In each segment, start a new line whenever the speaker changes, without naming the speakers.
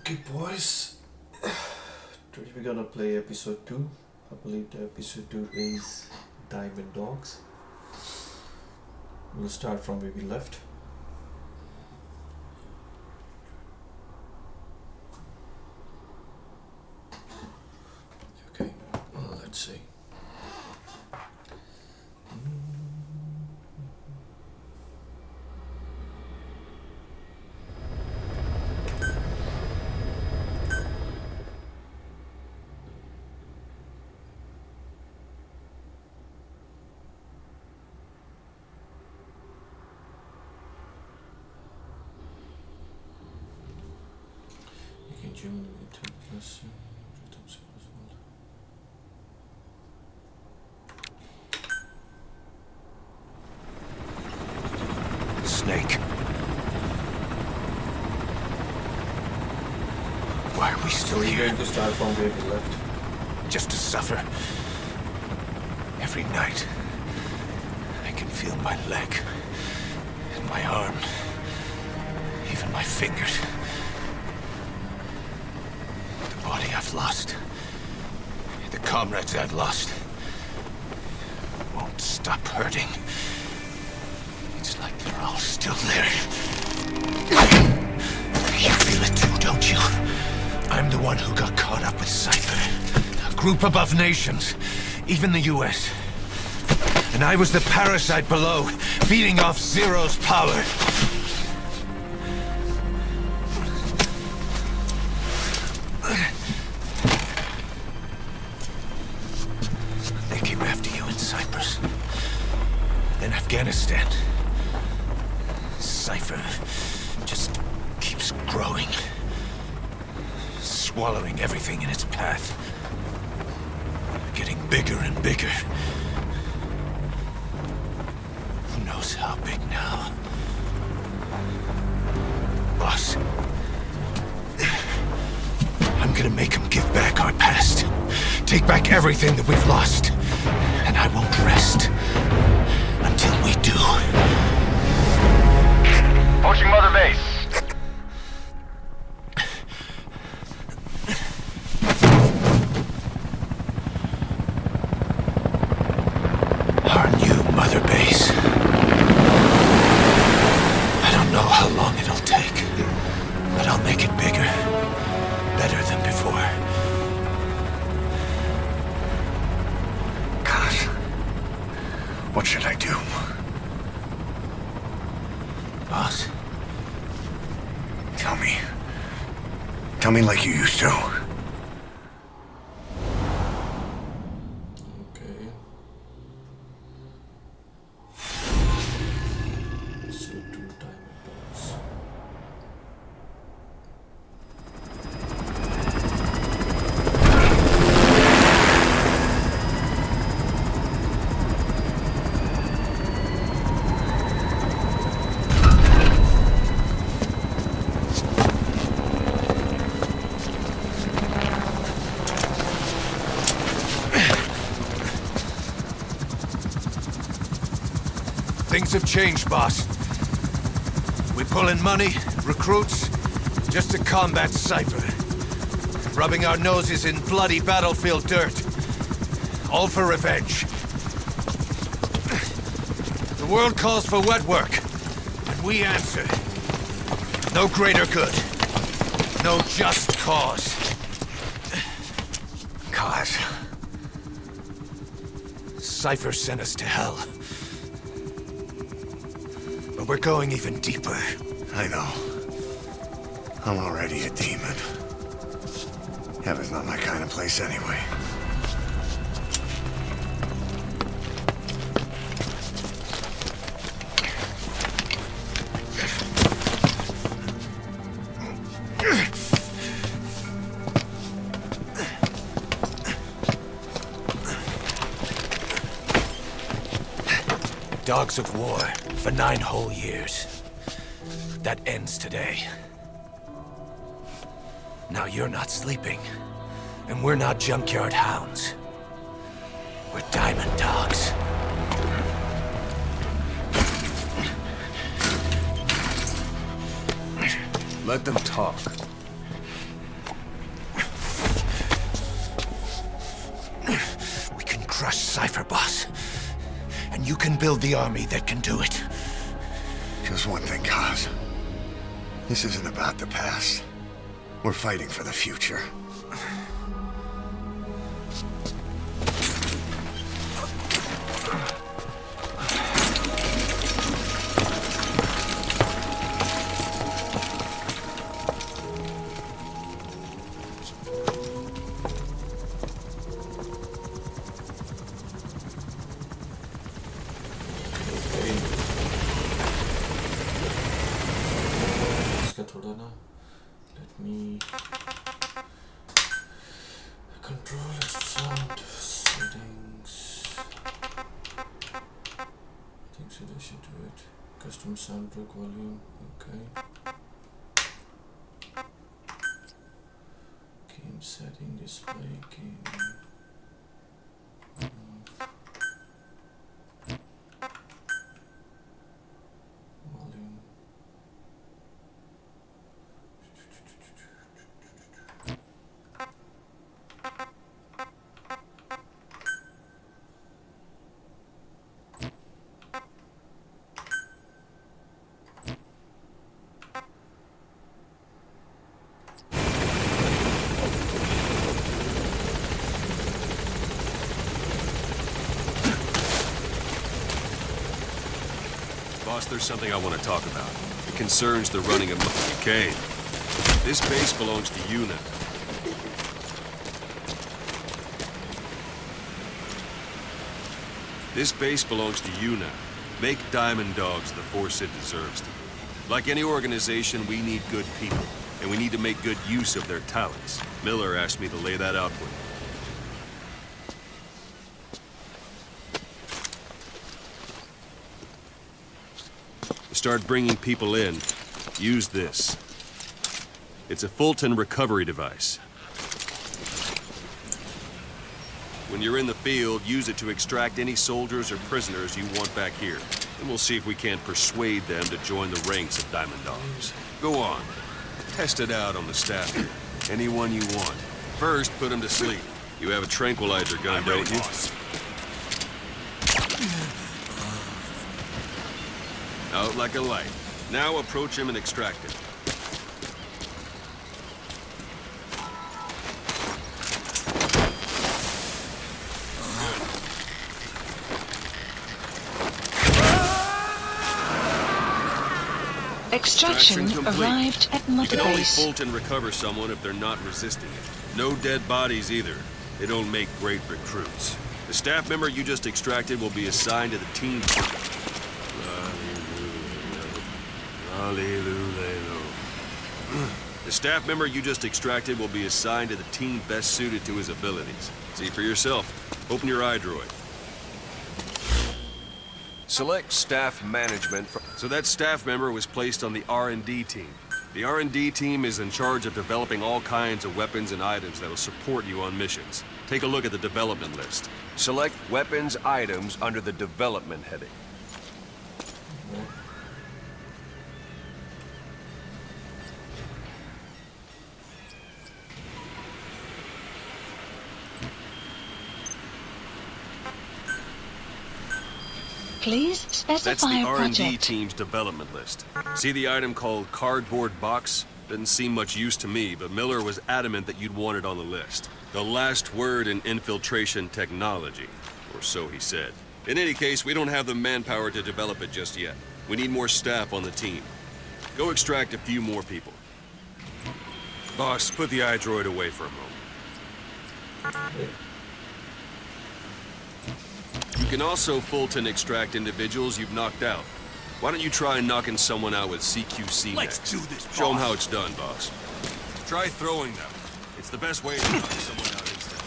Okay, boys. Today we're gonna play episode 2. I believe the episode 2 is Diamond Dogs. We'll start from where we left. Okay, well, let's see. You can join into this.
Snake. Why are we still
We're
here?
going to start from where we left.
Just to suffer. Every night, I can feel my leg, and my arm, even my fingers. The body I've lost, the comrades I've lost, won't stop hurting. It's like they're all still there. You feel it too, don't you? I'm the one who got caught up with Cypher. A group above nations, even the US. And I was the parasite below, feeding off Zero's power. They came after you in Cyprus. Then Afghanistan. Cypher just keeps growing. Swallowing everything in its path. Getting bigger and bigger. Who knows how big now? Boss. I'm gonna make him give back our past. Take back everything that we've lost. And I won't rest until we do.
Approaching Mother Base.
Our new Mother Base. I don't know how long it'll take, but I'll make it bigger. Better than before.
God. What should I do?
Boss,
Tell me. Tell me like you used to.
Okay. So 2 Diamond Dogs.
things have changed, boss. We pull in money, recruits, just to combat Cypher. Rubbing our noses in bloody battlefield dirt. All for revenge. The world calls for wet work, and we answer. No greater good. No just cause.
Cause.
Cypher sent us to hell. But we're going even deeper.
I know. I'm already a demon. Heaven's not my kind of place anyway.
Dogs of war for 9 whole years. That ends today. Now you're not sleeping, and we're not junkyard hounds. We're diamond dogs.
Let them talk.
Cypher, boss. And you can build the army that can do it.
Just one thing, Kaz. This isn't about the past. We're fighting for the future.
Let me control sound settings. I think so. I should do it. Custom soundtrack volume. Okay. Game setting, display, game. Volume.
Boss, there's something I want to talk about. It concerns the running of Kane. This base belongs to UNA. This base belongs to UNA. Make Diamond Dogs the force it deserves to be. Like any organization, we need good people, and we need to make good use of their talents. Miller asked me to lay that out for you. Start bringing people in, use this. It's a Fulton recovery device. When you're in the field, use it to extract any soldiers or prisoners you want back here. And we'll see if we can't persuade them to join the ranks of Diamond Dogs. Go on. Test it out on the staff here. Anyone you want. First, put them to sleep. You have a tranquilizer gun, don't you? Out like a light. Now approach him and extract him.
Extraction arrived at Mother
You can only
Base.
Fulton recover someone if they're not resisting it. No dead bodies either. They don't make great recruits. The staff member you just extracted will be assigned to the team. The staff member you just extracted will be assigned to the team best suited to his abilities. See for yourself. Open your iDroid. Select staff management. So that staff member was placed on the R&D team. The R&D team is in charge of developing all kinds of weapons and items that will support you on missions. Take a look at the development list. Select weapons items under the development heading.
Please
That's
specify
the
a
R&D
project.
team's development list. See the item called cardboard box? Didn't seem much use to me, but Miller was adamant that you'd want it on the list. The last word in infiltration technology, or so he said. In any case, we don't have the manpower to develop it just yet. We need more staff on the team. Go extract a few more people. Boss, put the iDroid away for a moment. You can also Fulton extract individuals you've knocked out. Why don't you try knocking someone out with CQC
Let's
next?
do this,
Show them
boss.
how it's done, boss. Try throwing them. It's the best way to knock someone out instantly.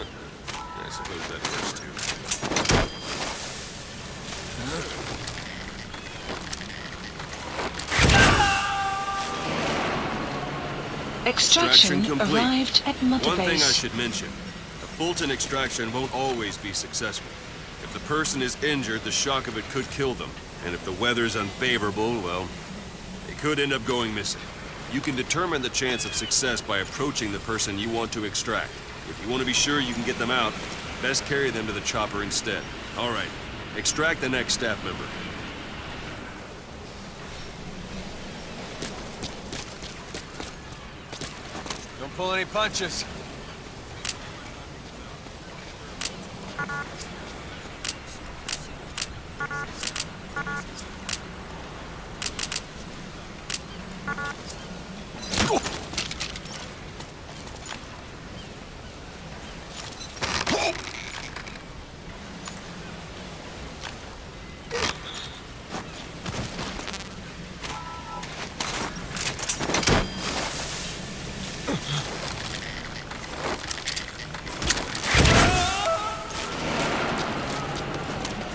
I suppose that works too.
Extraction
complete.
arrived at Mother
One thing I
Base.
should mention. A Fulton extraction won't always be successful. If the person is injured, the shock of it could kill them. And if the weather's unfavorable, well, they could end up going missing. You can determine the chance of success by approaching the person you want to extract. If you want to be sure you can get them out, best carry them to the chopper instead. All right, extract the next staff member.
Don't pull any punches.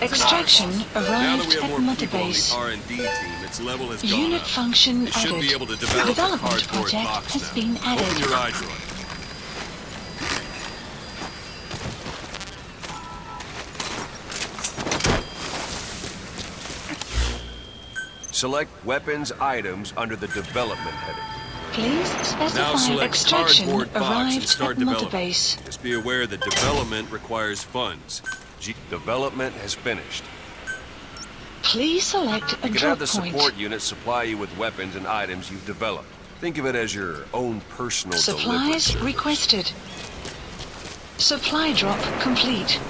Extraction
Now that
arrived
we have
at
more
Mother
people on
Base.
the R&D team, its level has gone
Unit
up.
function
They should
added.
be able to develop a
Development
cardboard
project
box
has
now.
been added.
Open your iDroid.
Select weapons items under the development heading.
Please
Now
specify
select
extraction
cardboard box and
arrived
start
at Mother
development.
Base.
Just be aware that development requires funds.
Development has finished.
Please select a
You can have
drop
the
point.
support unit supply you with weapons and items you've developed. Think of it as your own personal delivery
Supplies
service.
requested. Supply drop complete.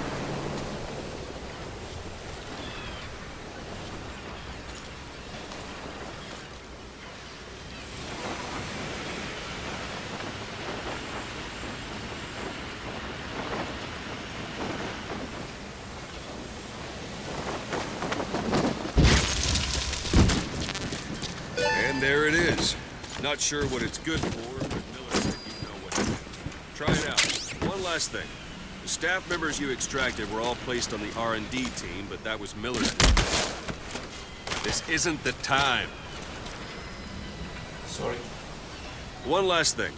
And there it is. Not sure what it's good for, but Miller said you know what to do. Try it out. One last thing. The staff members you extracted were all placed on the R&D team, but that was Miller's decision. This isn't the time.
Sorry.
One last thing.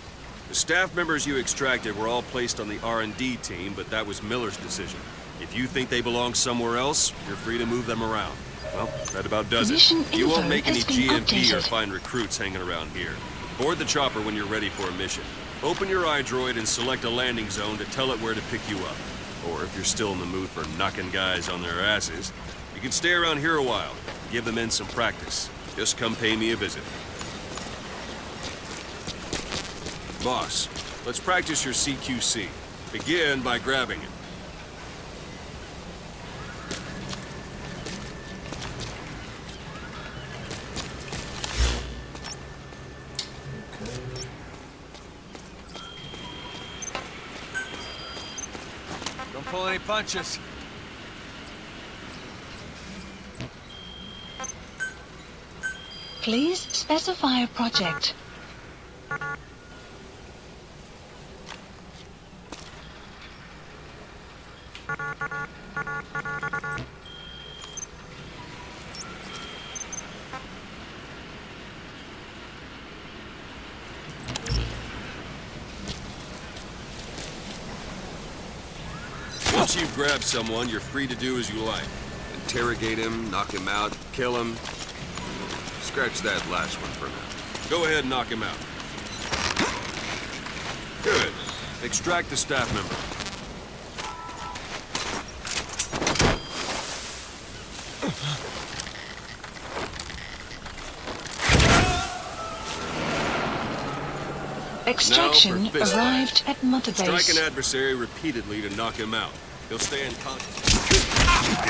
The staff members you extracted were all placed on the R&D team, but that was Miller's decision. If you think they belong somewhere else, you're free to move them around. Well, that about does
Mission
it. You won't
info
make any
has been
GMP or
updated.
find recruits hanging around here. Board the chopper when you're ready for a mission. Open your iDroid and select a landing zone to tell it where to pick you up. Or if you're still in the mood for knocking guys on their asses, you can stay around here a while, give the men some practice. Just come pay me a visit. Boss, let's practice your CQC. Begin by grabbing it.
Okay.
Don't pull any punches.
Please specify a project.
Once you've grabbed someone, you're free to do as you like. Interrogate him, knock him out, kill him. Scratch that last one for now. Go ahead and knock him out. Good. Extract the staff member.
Extraction
Now for fist
arrived at Mother
Strike
Base.
an adversary repeatedly to knock him out. He'll stay unconscious.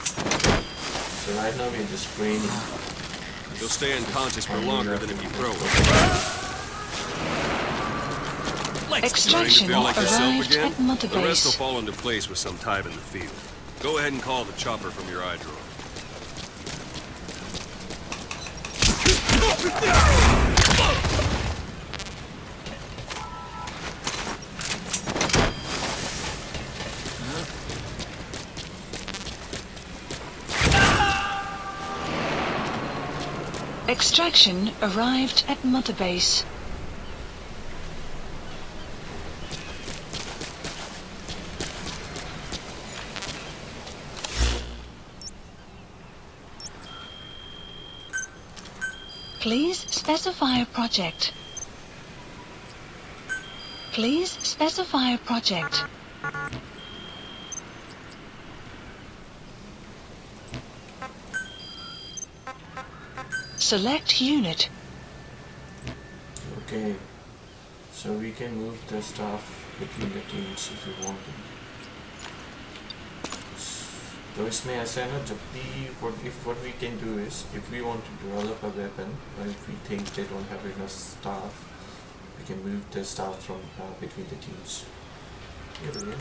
So right now we're just training.
He'll stay unconscious for longer than if you throw him. Starting to
Extraction
feel like yourself
arrived
again?
at Mother
The rest will
Base.
fall into place with some time in the field. Go ahead and call the chopper from your iDroid.
Extraction arrived at Mother Base. Please specify a project. Please specify a project. Select unit.
Okay, so we can move the stuff between the teams if we want to. तो इसमें ऐसा है ना, जब भी what we can do is, if we want to develop a weapon, or if we think they don't have enough staff, we can move the staff from between the teams. Here we go.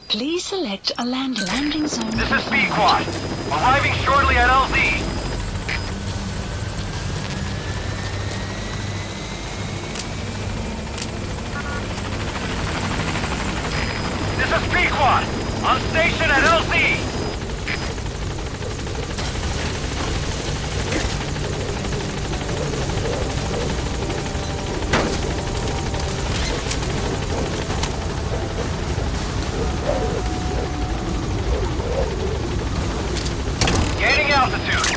Please select a landing zone.
This is Pequod. Arriving shortly at LZ. This is Pequod. On station at LZ. Gaining altitude.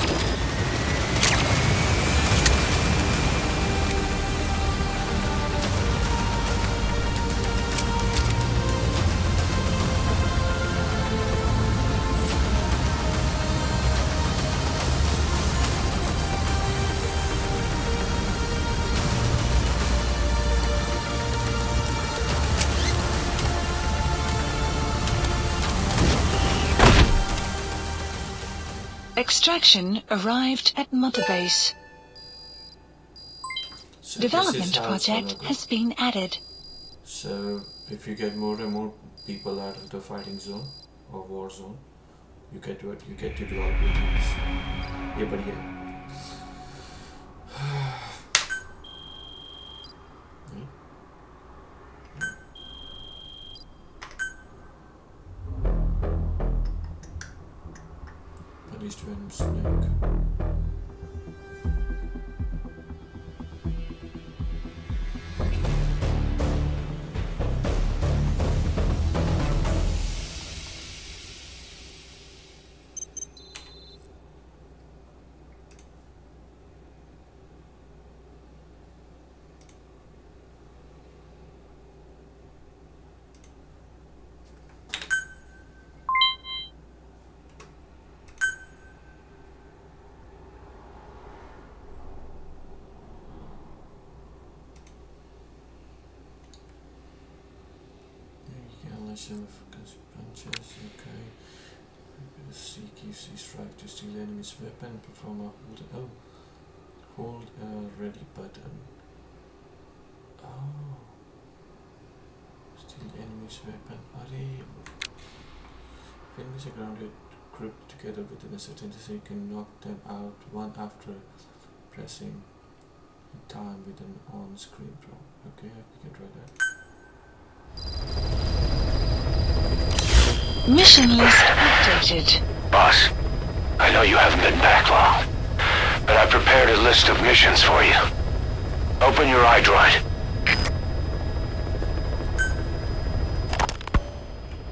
Extraction arrived at Mother Base.
So
Development
this is how it's
project
gonna go.
has been added.
So if you get more and more people out of the fighting zone or war zone, you get what you get to develop your teams. ये बढ़िया है. At least when Snake. Punches, okay. CQC strike to steal enemy's weapon, perform a hold ready button. Oh, steal enemy's weapon. If enemies are grounded, grouped together within a certain distance, you can knock them out one after pressing time with an on-screen drop. Okay, we can try that.
Mission list updated.
Boss, I know you haven't been back long, but I've prepared a list of missions for you. Open your iDroid.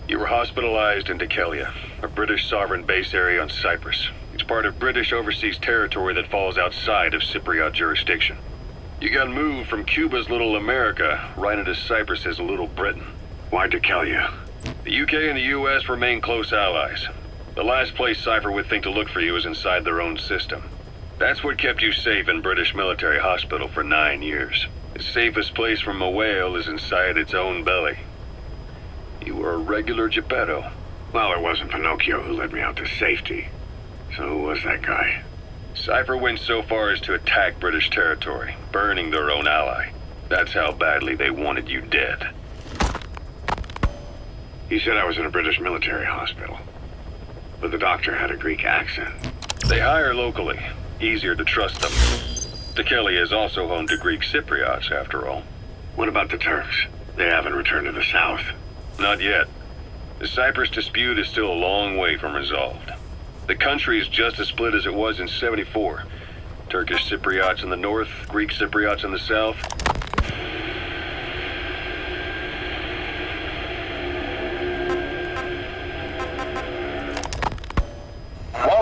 You were hospitalized in Dekelia, a British sovereign base area on Cyprus. It's part of British overseas territory that falls outside of Cypriot jurisdiction. You got moved from Cuba's Little America right into Cyprus's Little Britain. Why Dekelia? The UK and the US remain close allies. The last place Cypher would think to look for you is inside their own system. That's what kept you safe in British military hospital for 9 years. The safest place from a whale is inside its own belly. You were a regular Geppetto.
Well, it wasn't Pinocchio who led me out to safety. So who was that guy?
Cypher went so far as to attack British territory, burning their own ally. That's how badly they wanted you dead.
He said I was in a British military hospital. But the doctor had a Greek accent.
They hire locally. Easier to trust them. Dekelia is also home to Greek Cypriots, after all.
What about the Turks? They haven't returned to the south.
Not yet. The Cyprus dispute is still a long way from resolved. The country is just as split as it was in '74. Turkish Cypriots in the north, Greek Cypriots in the south.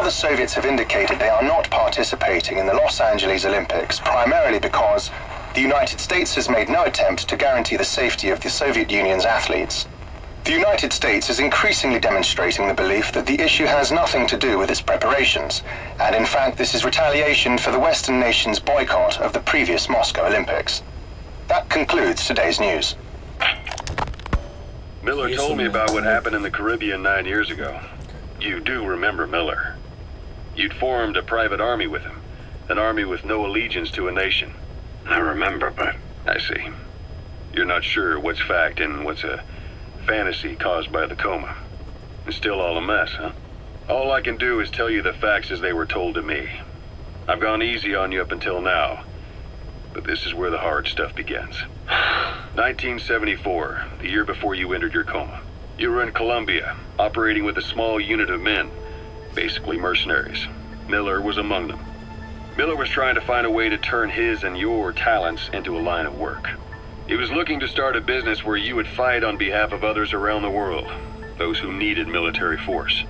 the Soviets have indicated they are not participating in the Los Angeles Olympics, primarily because the United States has made no attempt to guarantee the safety of the Soviet Union's athletes. The United States is increasingly demonstrating the belief that the issue has nothing to do with its preparations, and in fact this is retaliation for the Western nations' boycott of the previous Moscow Olympics. That concludes today's news.
Miller told me about what happened in the Caribbean 9 years ago. You do remember Miller. You'd formed a private army with him, an army with no allegiance to a nation.
I remember, but...
I see. You're not sure what's fact and what's a fantasy caused by the coma. It's still all a mess, huh? All I can do is tell you the facts as they were told to me. I've gone easy on you up until now, but this is where the hard stuff begins. 1974, the year before you entered your coma. You were in Colombia, operating with a small unit of men, basically mercenaries. Miller was among them. Miller was trying to find a way to turn his and your talents into a line of work. He was looking to start a business where you would fight on behalf of others around the world, those who needed military force.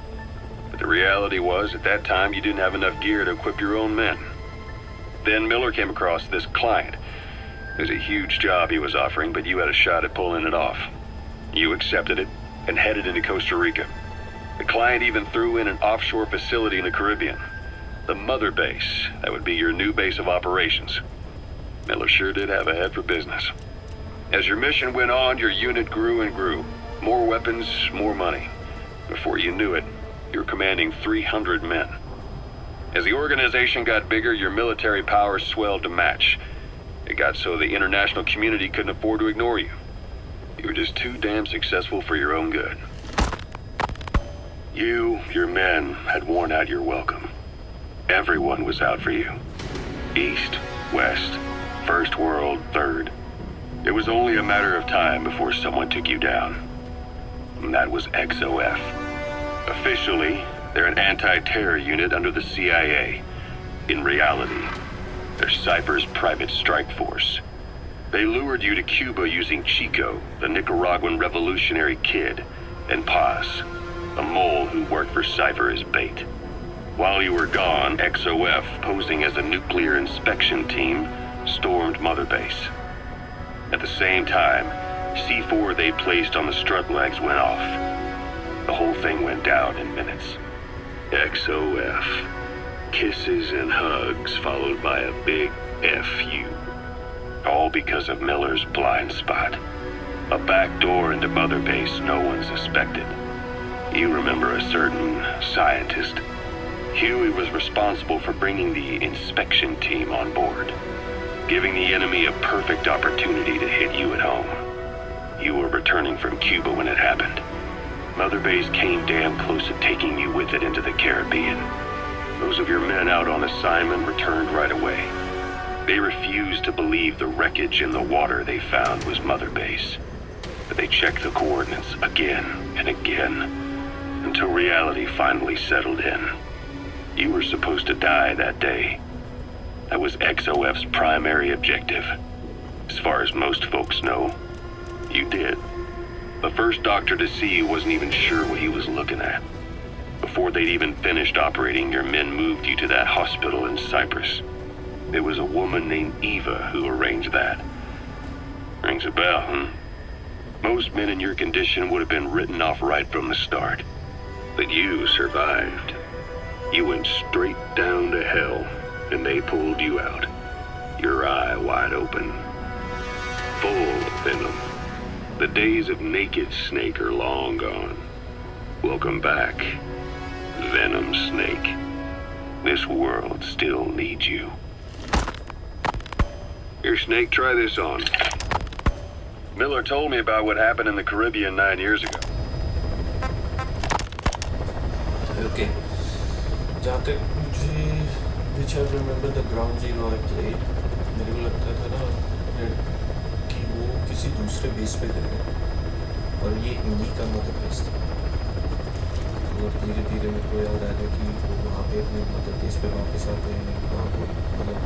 But the reality was, at that time, you didn't have enough gear to equip your own men. Then Miller came across this client. It was a huge job he was offering, but you had a shot at pulling it off. You accepted it and headed into Costa Rica. The client even threw in an offshore facility in the Caribbean. The Mother Base, that would be your new base of operations. Miller sure did have a head for business. As your mission went on, your unit grew and grew. More weapons, more money. Before you knew it, you were commanding 300 men. As the organization got bigger, your military powers swelled to match. It got so the international community couldn't afford to ignore you. You were just too damn successful for your own good. You, your men, had worn out your welcome. Everyone was out for you. East, West, First World, Third. It was only a matter of time before someone took you down. And that was XOF. Officially, they're an anti-terror unit under the CIA. In reality, they're Cypher's private strike force. They lured you to Cuba using Chico, the Nicaraguan revolutionary kid, and Paz, a mole who worked for Cypher as bait. While you were gone, XOF, posing as a nuclear inspection team, stormed Mother Base. At the same time, C4 they placed on the strut legs went off. The whole thing went down in minutes. XOF. Kisses and hugs followed by a big FU. All because of Miller's blind spot. A back door into Mother Base no one suspected. You remember a certain scientist. Huey was responsible for bringing the inspection team on board, giving the enemy a perfect opportunity to hit you at home. You were returning from Cuba when it happened. Mother Base came damn close to taking you with it into the Caribbean. Those of your men out on assignment returned right away. They refused to believe the wreckage in the water they found was Mother Base. But they checked the coordinates again and again, until reality finally settled in. You were supposed to die that day. That was XOF's primary objective. As far as most folks know, you did. The first doctor to see you wasn't even sure what he was looking at. Before they'd even finished operating, your men moved you to that hospital in Cyprus. It was a woman named Eva who arranged that. Rings a bell, huh? Most men in your condition would have been written off right from the start. But you survived. You went straight down to hell, and they pulled you out. Your eye wide open. Full venom. The days of Naked Snake are long gone. Welcome back, Venom Snake. This world still needs you. Here, Snake, try this on. Miller told me about what happened in the Caribbean 9 years ago.
Okay. जहाँ तक मुझे which I remember the ground zero I played, मेरे को लगता था ना कि वो किसी दूसरे बेस पे गए और ये इन्हीं का मदर बेस था। और धीरे धीरे मेरे को याद आया कि वो वहाँ पे अपने मदर बेस पे वापस आते हैं, वहाँ को मतलब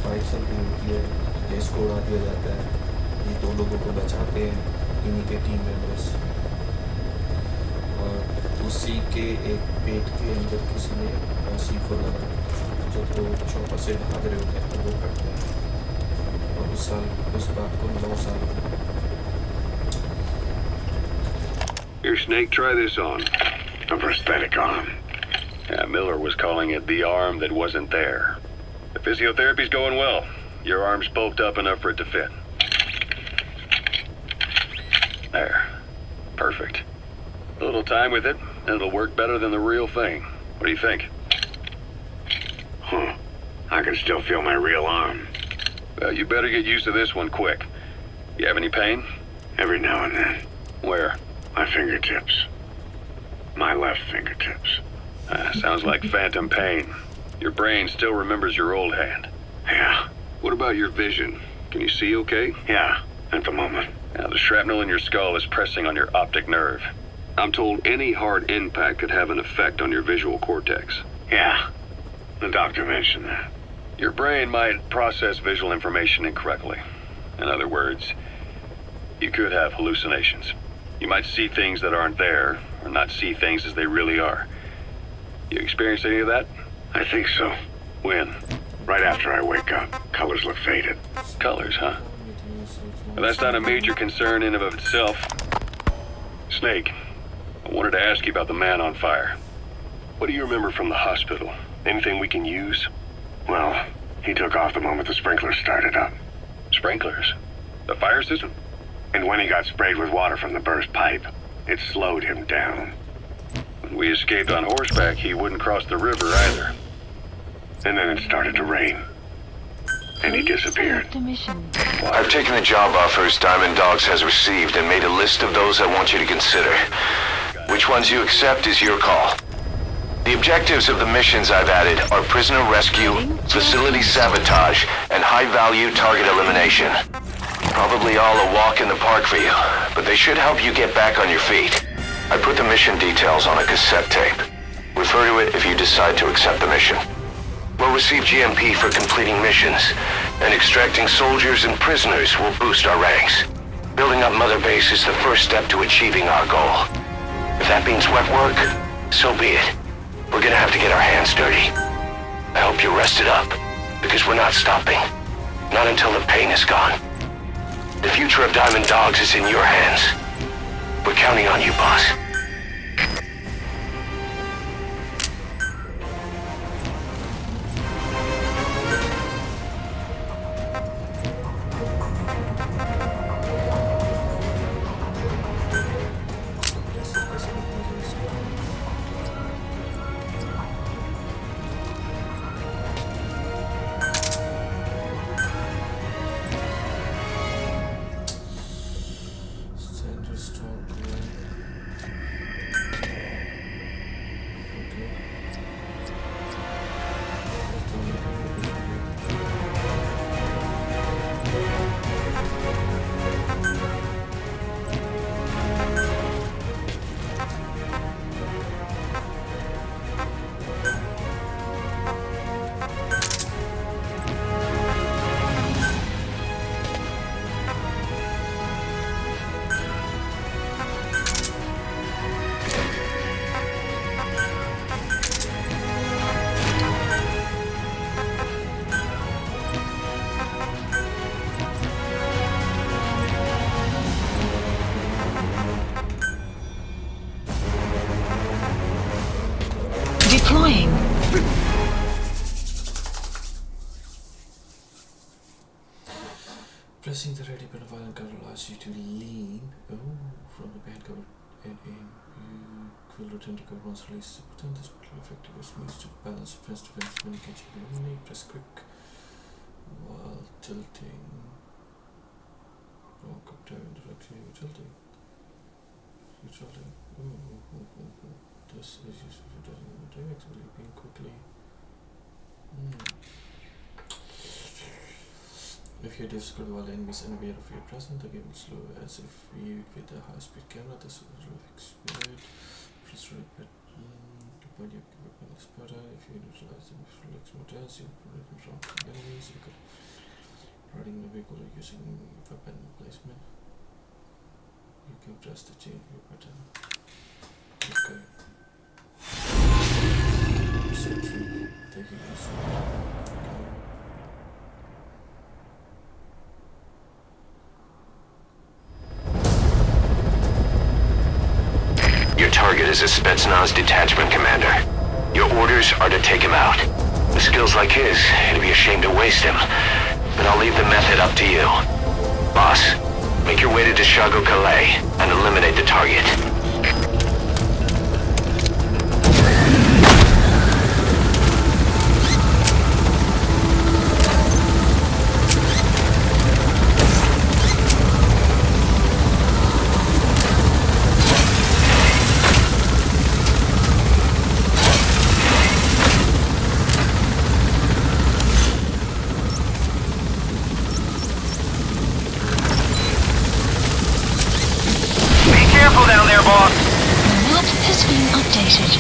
फाइट समथिंग होती है, देश को उड़ा दिया जाता है, ये दो लोगों को बचाते हैं इन्हीं के टीम मेंबर्स। और उसी के एक पेट के अंदर किसी ने C4 लगाया। जब वो चौपर से भाग रहे होते हैं तो वो कटते हैं और उस बात को 9 साल हो गए।
Here, Snake, try this on.
A prosthetic arm.
Yeah, Miller was calling it the arm that wasn't there. The physiotherapy's going well. Your arm's bulked up enough for it to fit. There. Perfect. A little time with it, and it'll work better than the real thing. What do you think?
I can still feel my real arm.
Well, you better get used to this one quick. You have any pain?
Every now and then.
Where?
My fingertips. My left fingertips.
Sounds like phantom pain. Your brain still remembers your old hand.
Yeah.
What about your vision? Can you see okay?
Yeah, at the moment.
Now, the shrapnel in your skull is pressing on your optic nerve. I'm told any hard impact could have an effect on your visual cortex.
Yeah. The doctor mentioned that.
Your brain might process visual information incorrectly. In other words, you could have hallucinations. You might see things that aren't there, or not see things as they really are. You experienced any of that?
I think so.
When?
Right after I wake up. Colors look faded.
Colors, huh? Well, that's not a major concern in and of itself. Snake, I wanted to ask you about the man on fire. What do you remember from the hospital? Anything we can use?
Well, he took off the moment the sprinklers started up.
Sprinklers? The fire system?
And when he got sprayed with water from the burst pipe, it slowed him down.
When we escaped on horseback, he wouldn't cross the river either.
And then it started to rain. And he disappeared.
Select a mission.
I've taken the job offers Diamond Dogs has received and made a list of those I want you to consider. Which ones you accept is your call. The objectives of the missions I've added are prisoner rescue, facility sabotage, and high-value target elimination. Probably all a walk in the park for you, but they should help you get back on your feet. I put the mission details on a cassette tape. Refer to it if you decide to accept the mission. We'll receive GMP for completing missions, and extracting soldiers and prisoners will boost our ranks. Building up Mother Base is the first step to achieving our goal. If that means wet work, so be it. We're gonna have to get our hands dirty. I hope you're rested up, because we're not stopping. Not until the pain is gone. The future of Diamond Dogs is in your hands. We're counting on you, boss.
Deploying.
Pressing the ready button while cover allows you to lean from the bed cover and aim. You will return to cover once released. Return this particular effective is used to balance fence to fence when you catch the enemy. Press quick while tilting. Walk up down directly. Tilting. This is useful for doing attacks, leaping quickly. If you're difficult while enemies unaware of your presence, the game will slow as if viewed with a high-speed camera. This will exploit. Press right button to point your weapon spotter. If you utilize the reflex motors, you'll prevent from enemies. You could riding the vehicle using weapon placement. You can press the change your button. Okay. So three. There he is.
Your target is a Spetsnaz detachment commander. Your orders are to take him out. With skills like his, it'd be a shame to waste him. But I'll leave the method up to you. Boss, make your way to Deshago Calais and eliminate the target.
Map has been updated.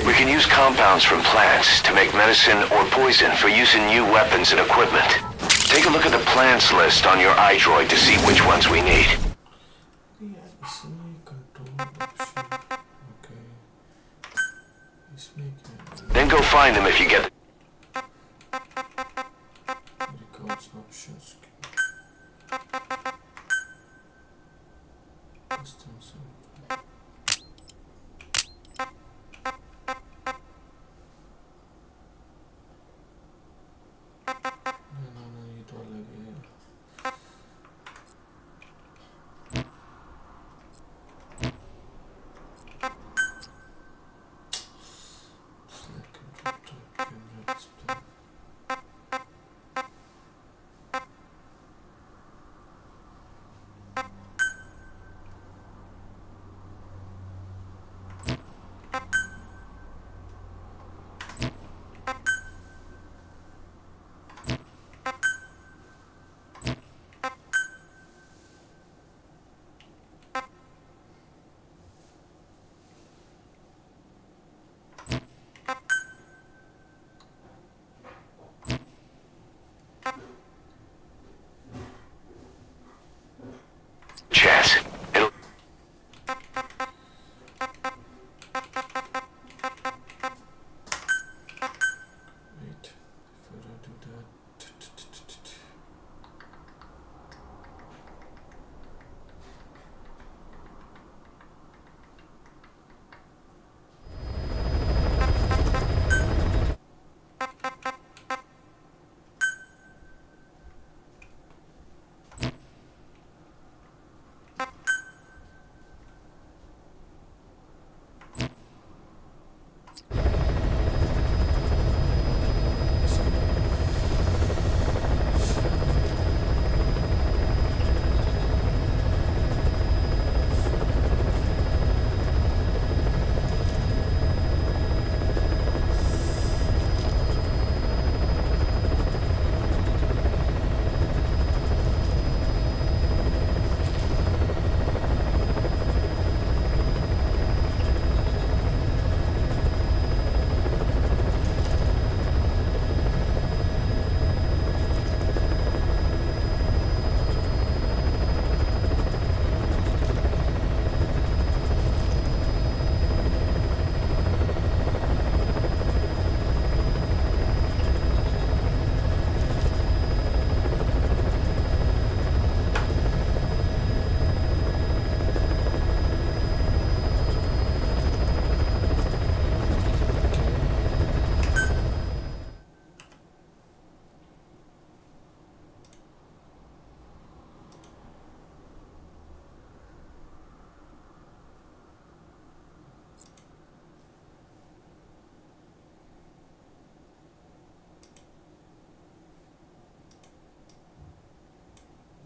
We can use compounds from plants to make medicine or poison for use in new weapons and equipment. Take a look at the plants list on your iDroid to see which ones we need.
Yeah, इसमें control option. Okay. इसमें क्या?
Then go find them if you get...
Records options. Custom sample. No, ये तो अलग है. Select control type, camera display.
Chance. It'll...
Wait, before I do that.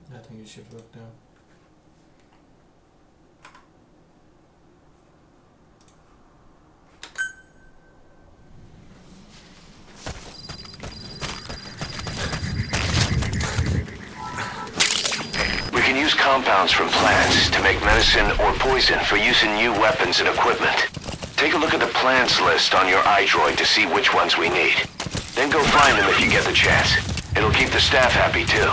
I think it should work now.
We can use compounds from plants to make medicine or poison for use in new weapons and equipment. Take a look at the plants list on your iDroid to see which ones we need. Then go find them if you get the chance. It'll keep the staff happy too.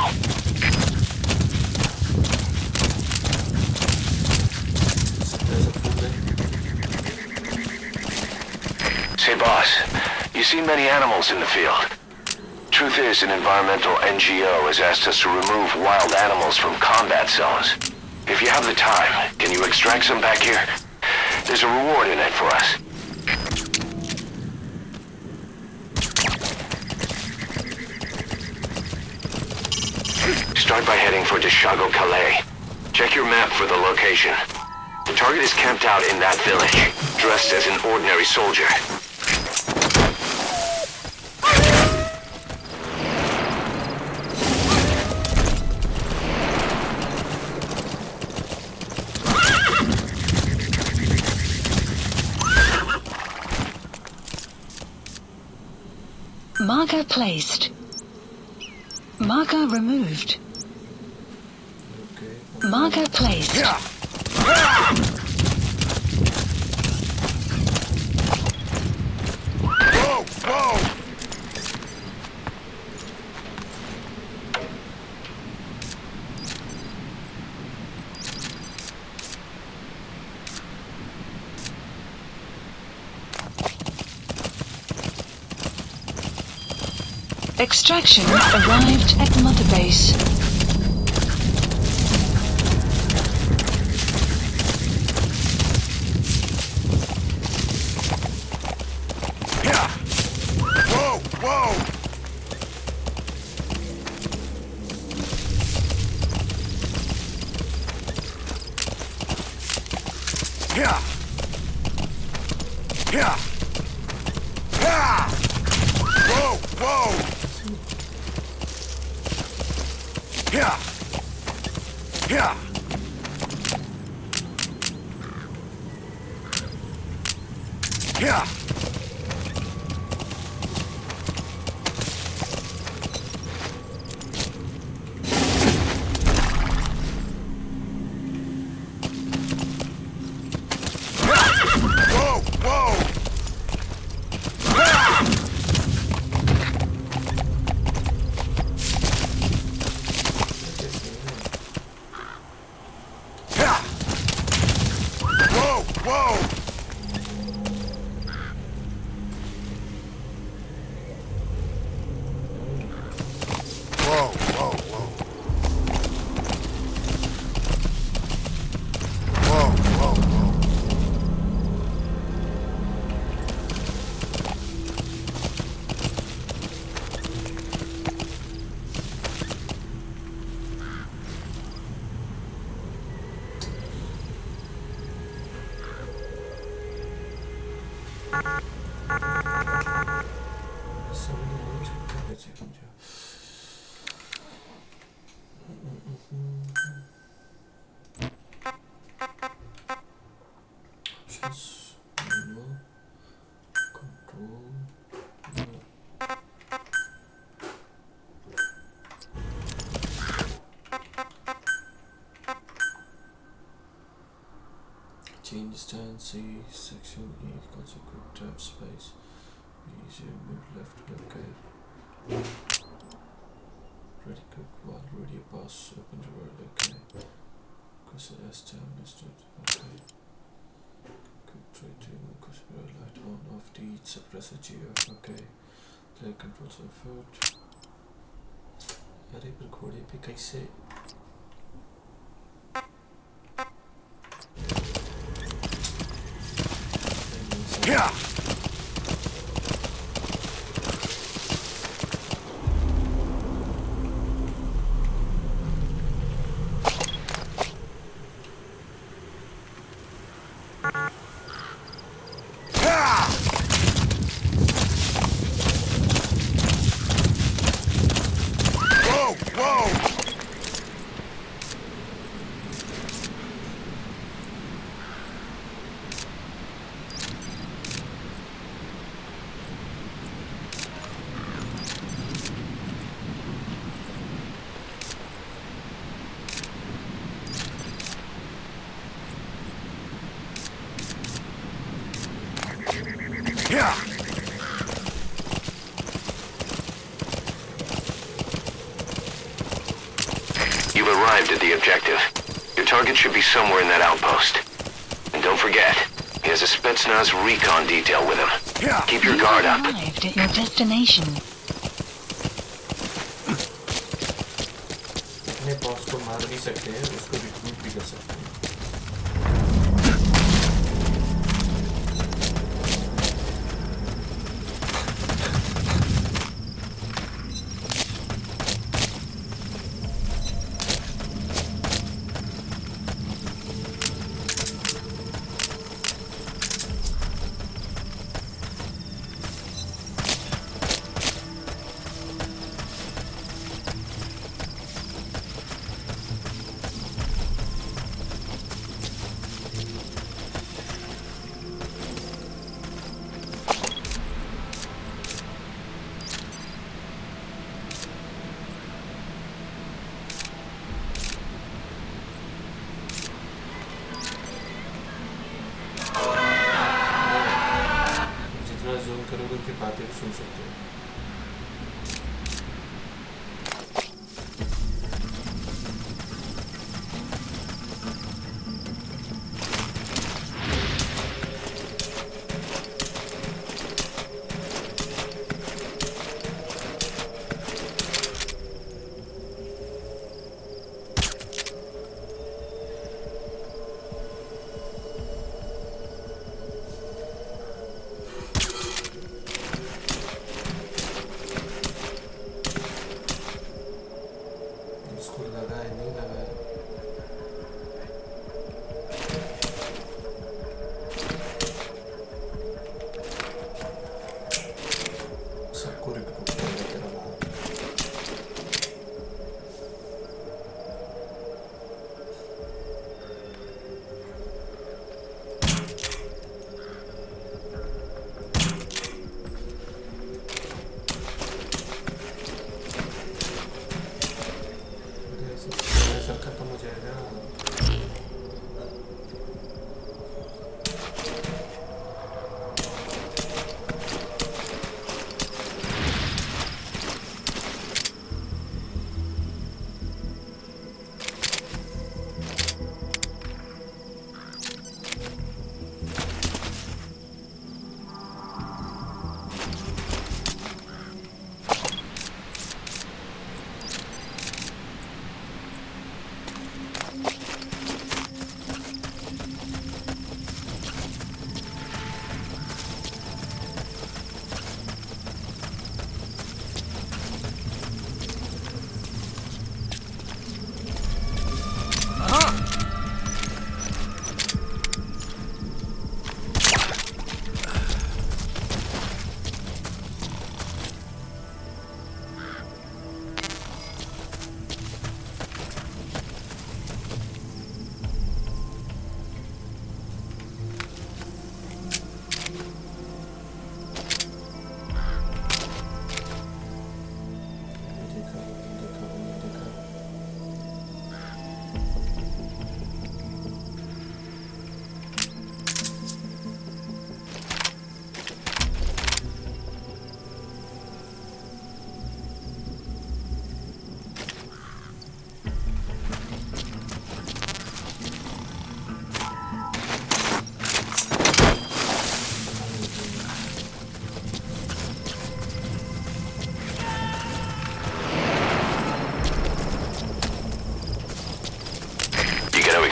There's a full list.
Boss, you see many animals in the field. Truth is, an environmental NGO has asked us to remove wild animals from combat zones. If you have the time, can you extract some back here? There's a reward in it for us. Start by heading for Deshago Calais. Check your map for the location. The target is camped out in that village, dressed as an ordinary soldier.
Marker placed. Marker removed.
Okay.
Marker placed.
Whoa! Whoa!
Extraction arrived at Mother Base.
Yeah! Whoa! Whoa! Yeah! Yeah! Yeah! Whoa! Whoa! Yeah! Yeah! Yeah! Whoa! Whoa! Yeah! Whoa! Whoa! Whoa! Whoa! Whoa! Whoa! Whoa! Whoa!
Options, manual, control, change stance, C, section E, consequent tab space, easy, move left, okay. Ready cook while ready pass, open the world, okay. Press the S tab, listed, okay. Quick trade to move customer light on, off the suppressor geo, okay. Play controls of food. अरे पर घोड़े पे कैसे
Yeah! Yeah! Whoa! Whoa! Yeah!
You've arrived at the objective. Your target should be somewhere in that outpost. And don't forget, he has a Spetsnaz recon detail with him. Keep your
You
guard
have
up.
arrived at your destination.
अपने boss को मार भी सकते हैं, उसको recruit भी कर सकते हैं. करोगे उनकी बातें भी सुन सकते हो.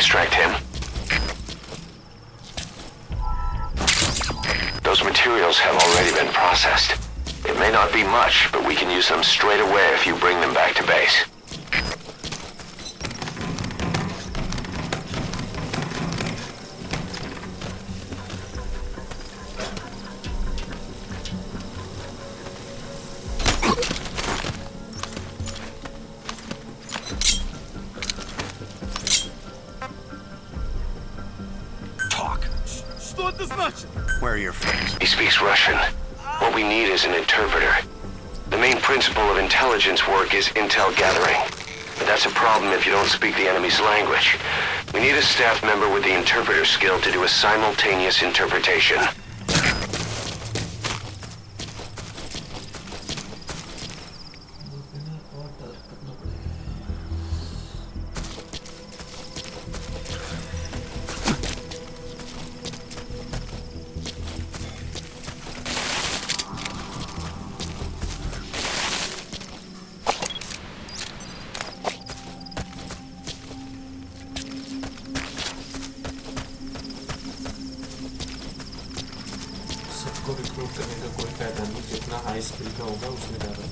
Extract him. Those materials have already been processed. It may not be much, but we can use them straight away if you bring them back to base.
Where are your friends?
He speaks Russian. What we need is an interpreter. The main principle of intelligence work is intel gathering. But that's a problem if you don't speak the enemy's language. We need a staff member with the interpreter skill to do a simultaneous interpretation.
High skill का होगा उसमें ज़्यादा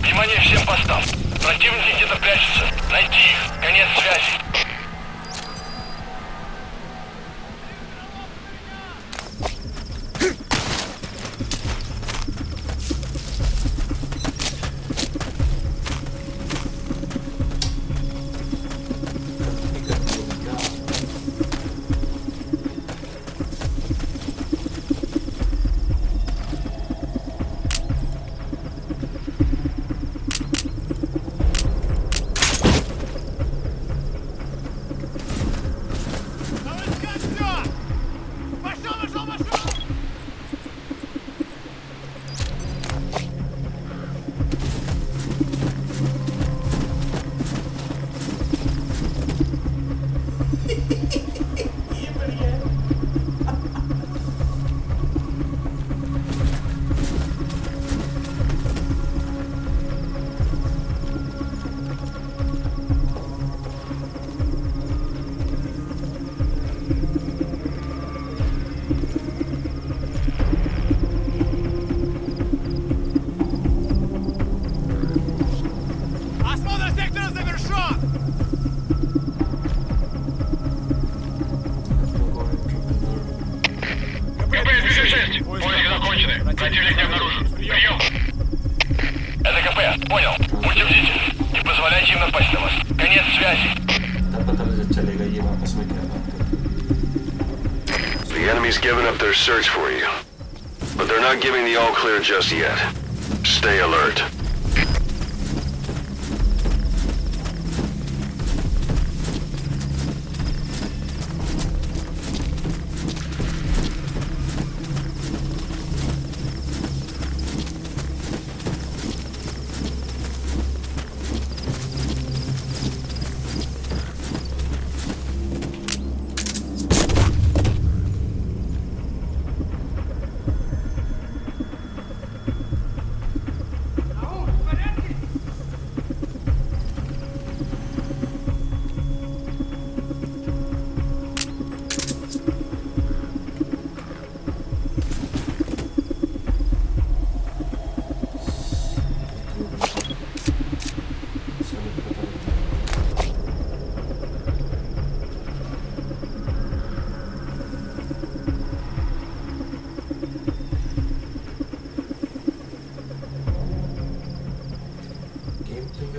Внимание всем постам! Противники где-то прячутся! Найти их! Конец связи! Поиски закончены. Противник не обнаружен. Прием. Это КП. Понял. Будьте бдительны. Не позволяйте им напасть на вас. Конец связи.
The enemy's given up their search for you. But they're not giving the all-clear just yet. Stay alert.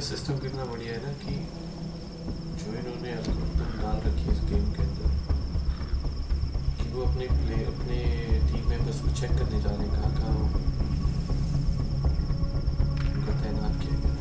System कितना बढ़िया है ना कि जो इन्होंने एल्गोरिथम डाल रखी है इस गेम के अंदर कि वो अपने टीम मेंबर्स को चेक करने जा रहे हैं कहाँ उनका तैनात किया गया।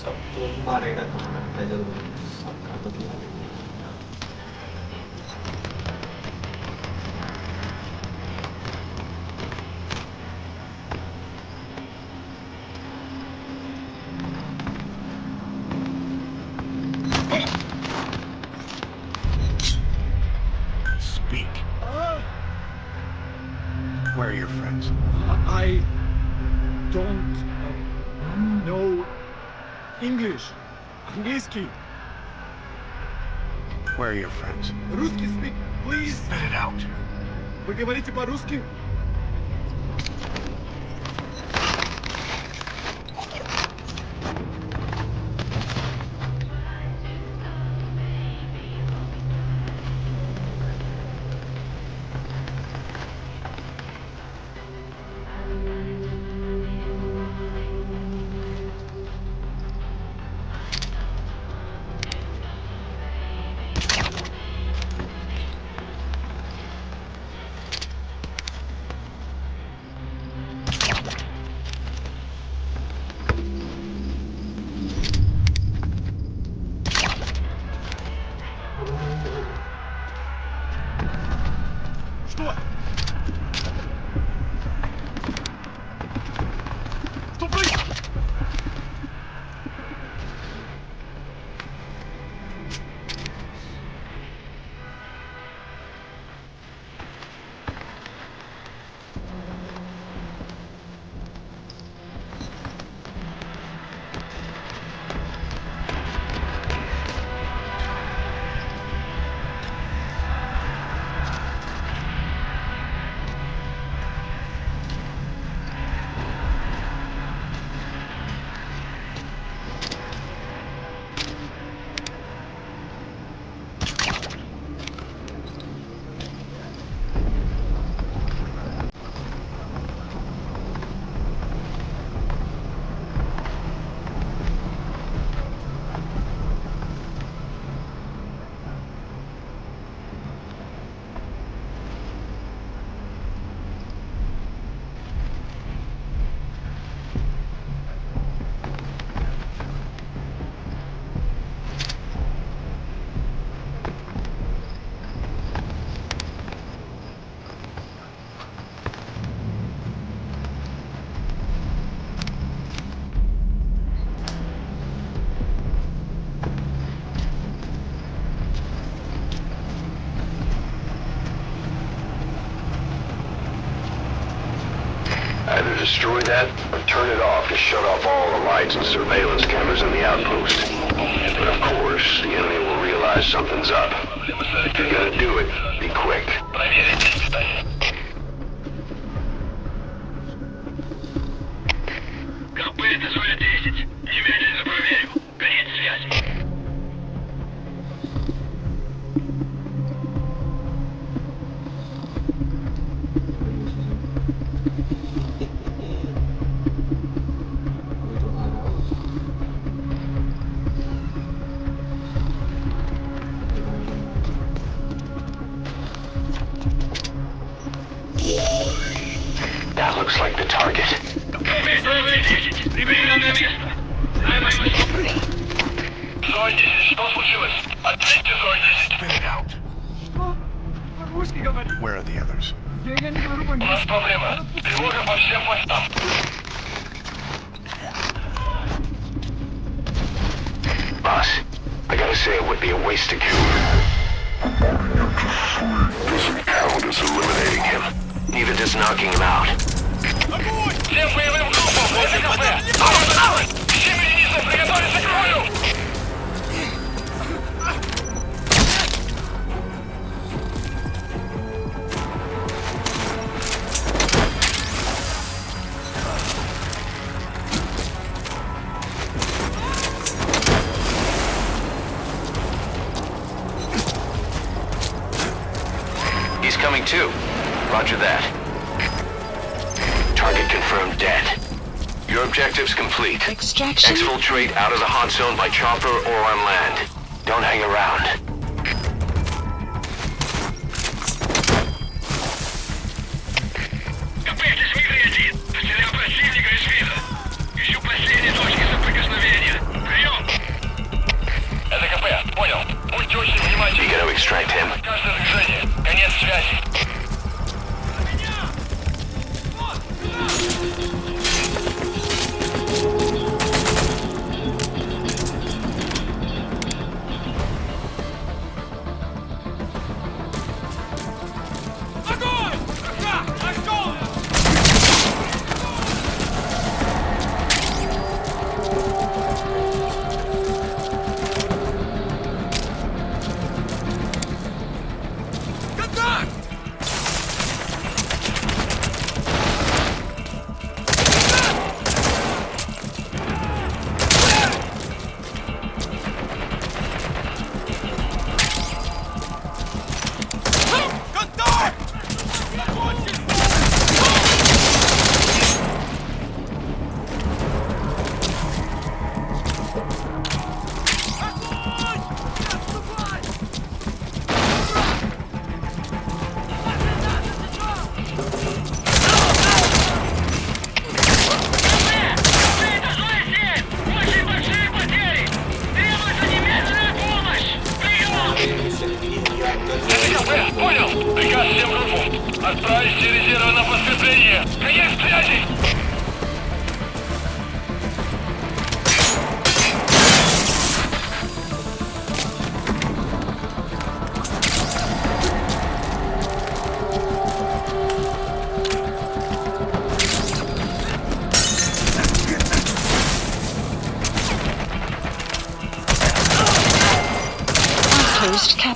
sebelum mereka kemana kita aja dulu atau gimana?
don't know English. Английский.
Where are your friends?
Русский speak, please.
Spit it out.
Вы говорите по-русски? Что? Что происходит?
Either destroy that or turn it off to shut off all the lights and surveillance cameras in the outpost. But of course, the enemy will realize something's up. If you're gonna do it, be quick.
КП это Зоя 10. Немедленно проверю. Конец связи.
We don't hide out.
That looks like the target.
КП Зоя 10. Прибыли на место. Займай позицию. Зоя 10, что случилось? Ответьте, Зоя 10.
Spit it out.
Что? По-русски говорит.
Where are the others?
Я не говорю
У нас
по-английски.
проблема. Тревога по всем постам.
Boss, I gotta say it would be a waste to kill him. Doesn't count as eliminating him. Neither does knocking him out.
Всем боевым группам возле КП. Всем единицам приготовиться к бою.
He's coming too. Roger that. Target confirmed dead. Your objective's complete.
Extraction.
Exfiltrate out of the hot zone by chopper or on land. Don't hang around.
КП, здесь Мигрий-1. Потерял противника из вида. Ищу последние точки соприкосновения. Прием! Это КП, понял. Будьте очень
You
внимательны.
gotta extract him.
Каждое движение. Конец связи.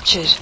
captured.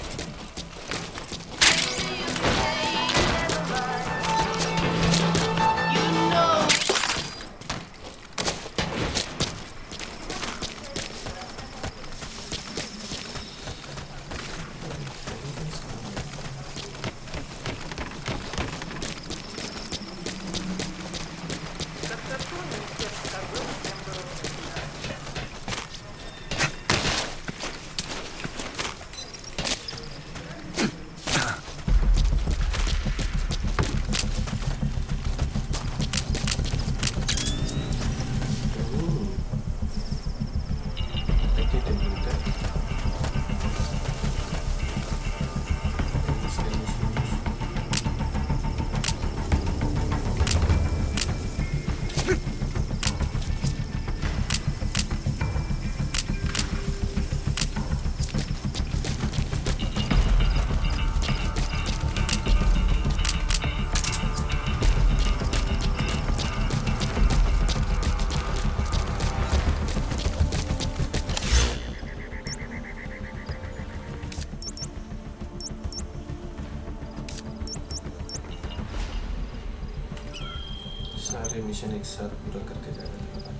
सारे mission एक साथ पूरा करके जा रहे हैं।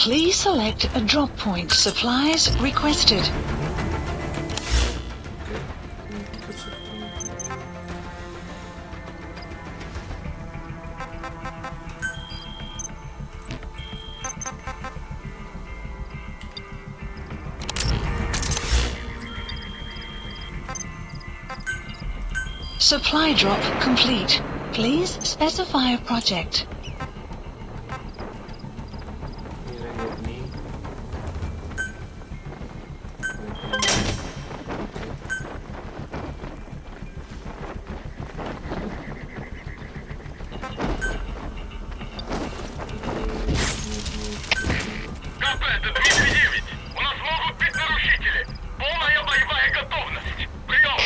Please select a drop point. Supplies requested. Supply drop complete. Please specify a project.
КП, это 209. У нас могут быть нарушители. Полная боевая готовность. Прием.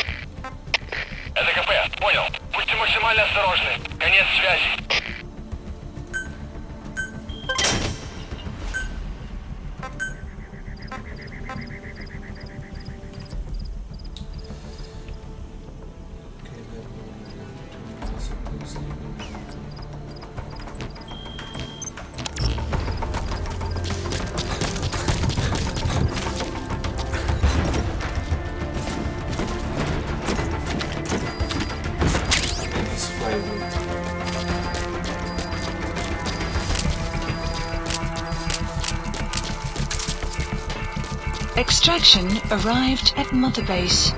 Это КП, понял. Будьте максимально осторожны. Конец связи.
Extraction arrived at Mother Base.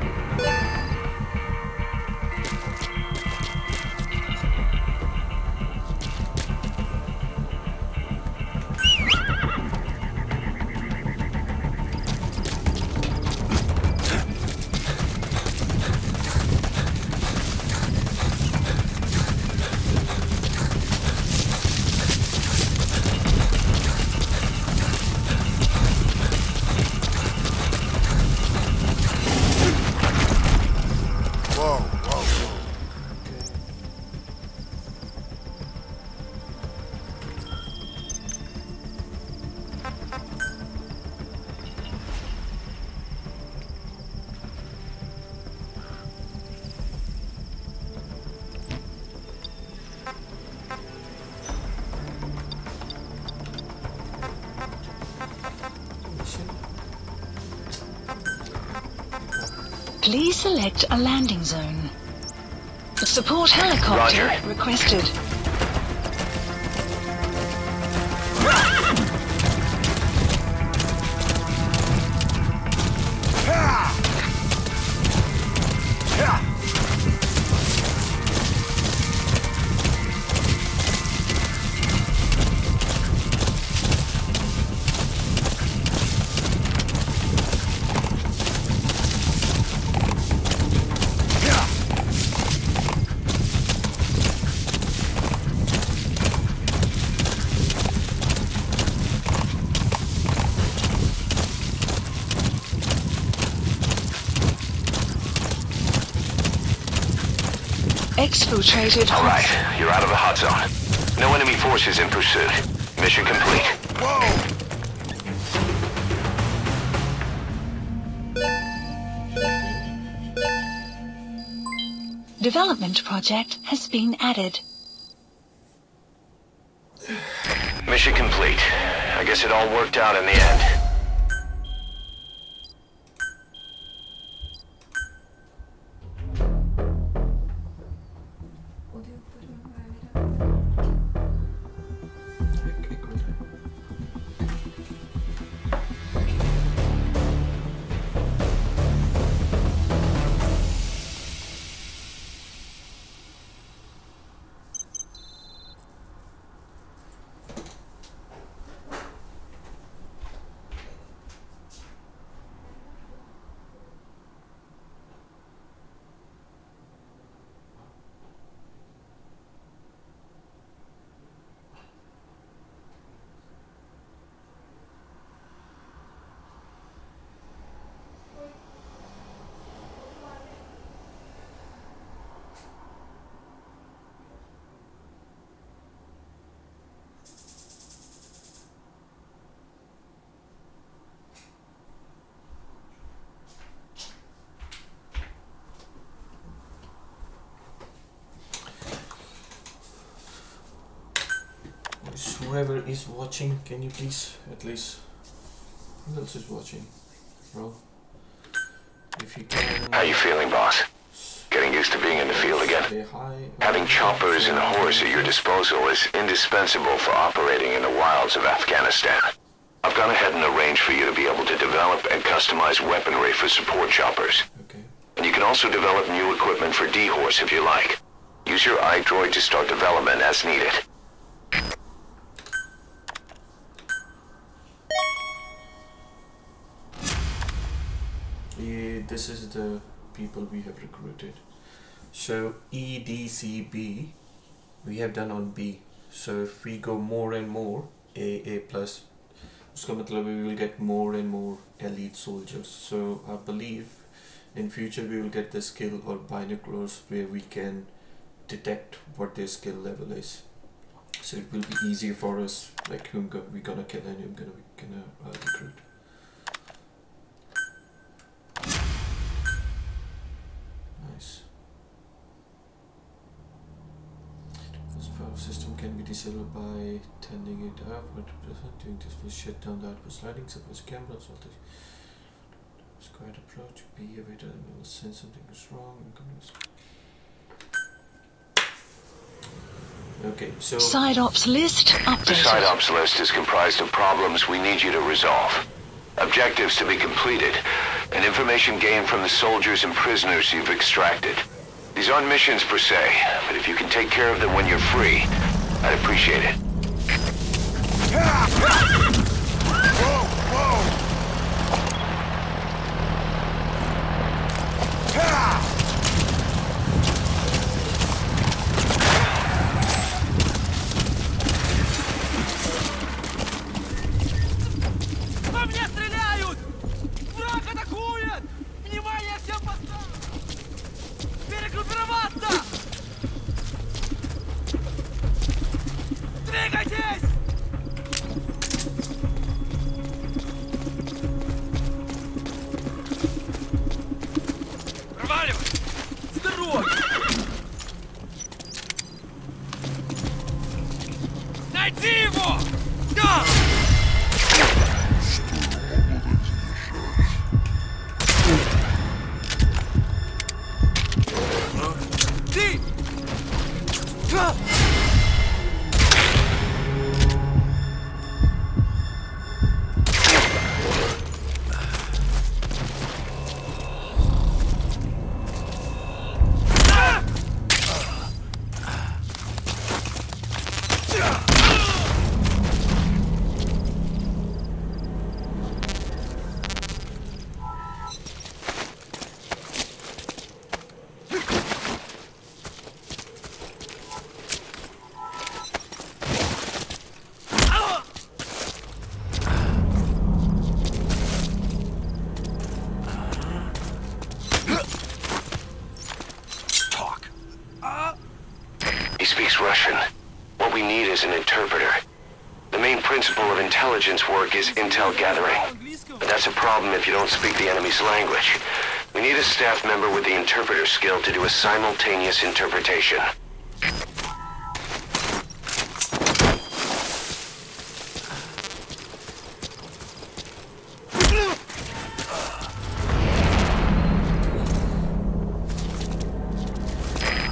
Please select a landing zone. Support helicopter
Roger.
requested. exfiltrated.
Alright, you're out of the hot zone. No enemy forces in pursuit. Mission complete.
Development project has been added.
Mission complete. I guess it all worked out in the end.
Whoever is watching, can you please at least, who else is watching, bro? If you can.
How you feeling, boss? Getting used to being in the field again?
Say hi.
Having choppers and a horse at your disposal is indispensable for operating in the wilds of Afghanistan. I've gone ahead and arranged for you to be able to develop and customize weaponry for support choppers.
Okay.
And you can also develop new equipment for D-Horse if you like. Use your iDroid to start development as needed.
Yeah, this is the people we have recruited. So EDCB we have done on B. So if we go more and more A plus, uska matlab we will get more and more elite soldiers. So I believe in future we will get the skill or binoculars where we can detect what their skill level is. So it will be easier for us, like whom we're gonna kill and whom we gonna recruit. Nice. This power system can be disabled by turning it up. Doing this will shut down the output sliding, suppose cameras or the squared approach. Be aware that it will sense something is wrong. Okay, so
Side ops list
The
updated.
side ops list is comprised of problems we need you to resolve, objectives to be completed, and information gained from the soldiers and prisoners you've extracted. These aren't missions per se, but if you can take care of them when you're free, I'd appreciate it.
По мне стреляют! Враг атакует! Внимание всем постам! Перегруппироваться! Двигайтесь!
of intelligence work is intel gathering. But that's a problem if you don't speak the enemy's language. We need a staff member with the interpreter skill to do a simultaneous interpretation.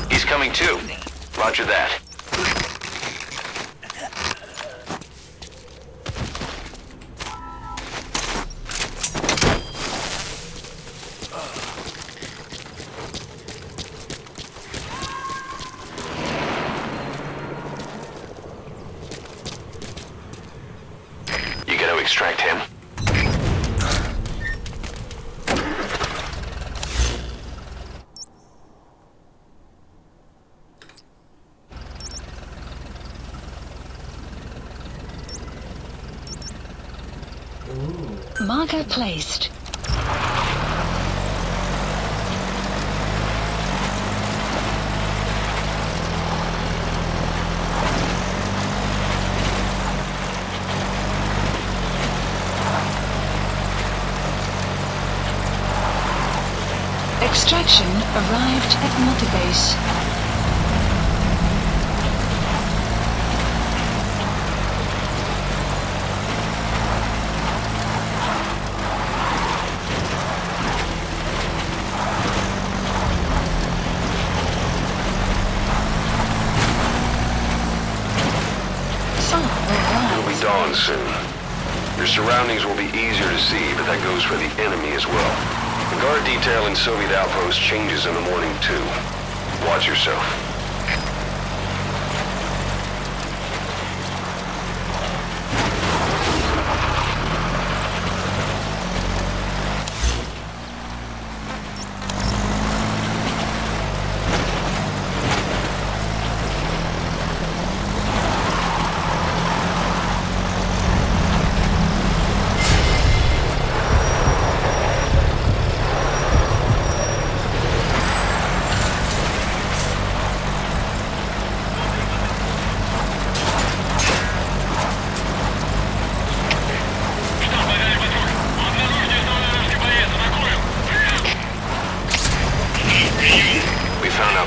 He's coming too. Roger that. You gonna extract him?
Marker placed. Extraction arrived at multibase.
It'll be dawn soon. Your surroundings will be easier to see, but that goes for the enemy as well. The guard detail in Soviet outpost changes in the morning too. Watch yourself.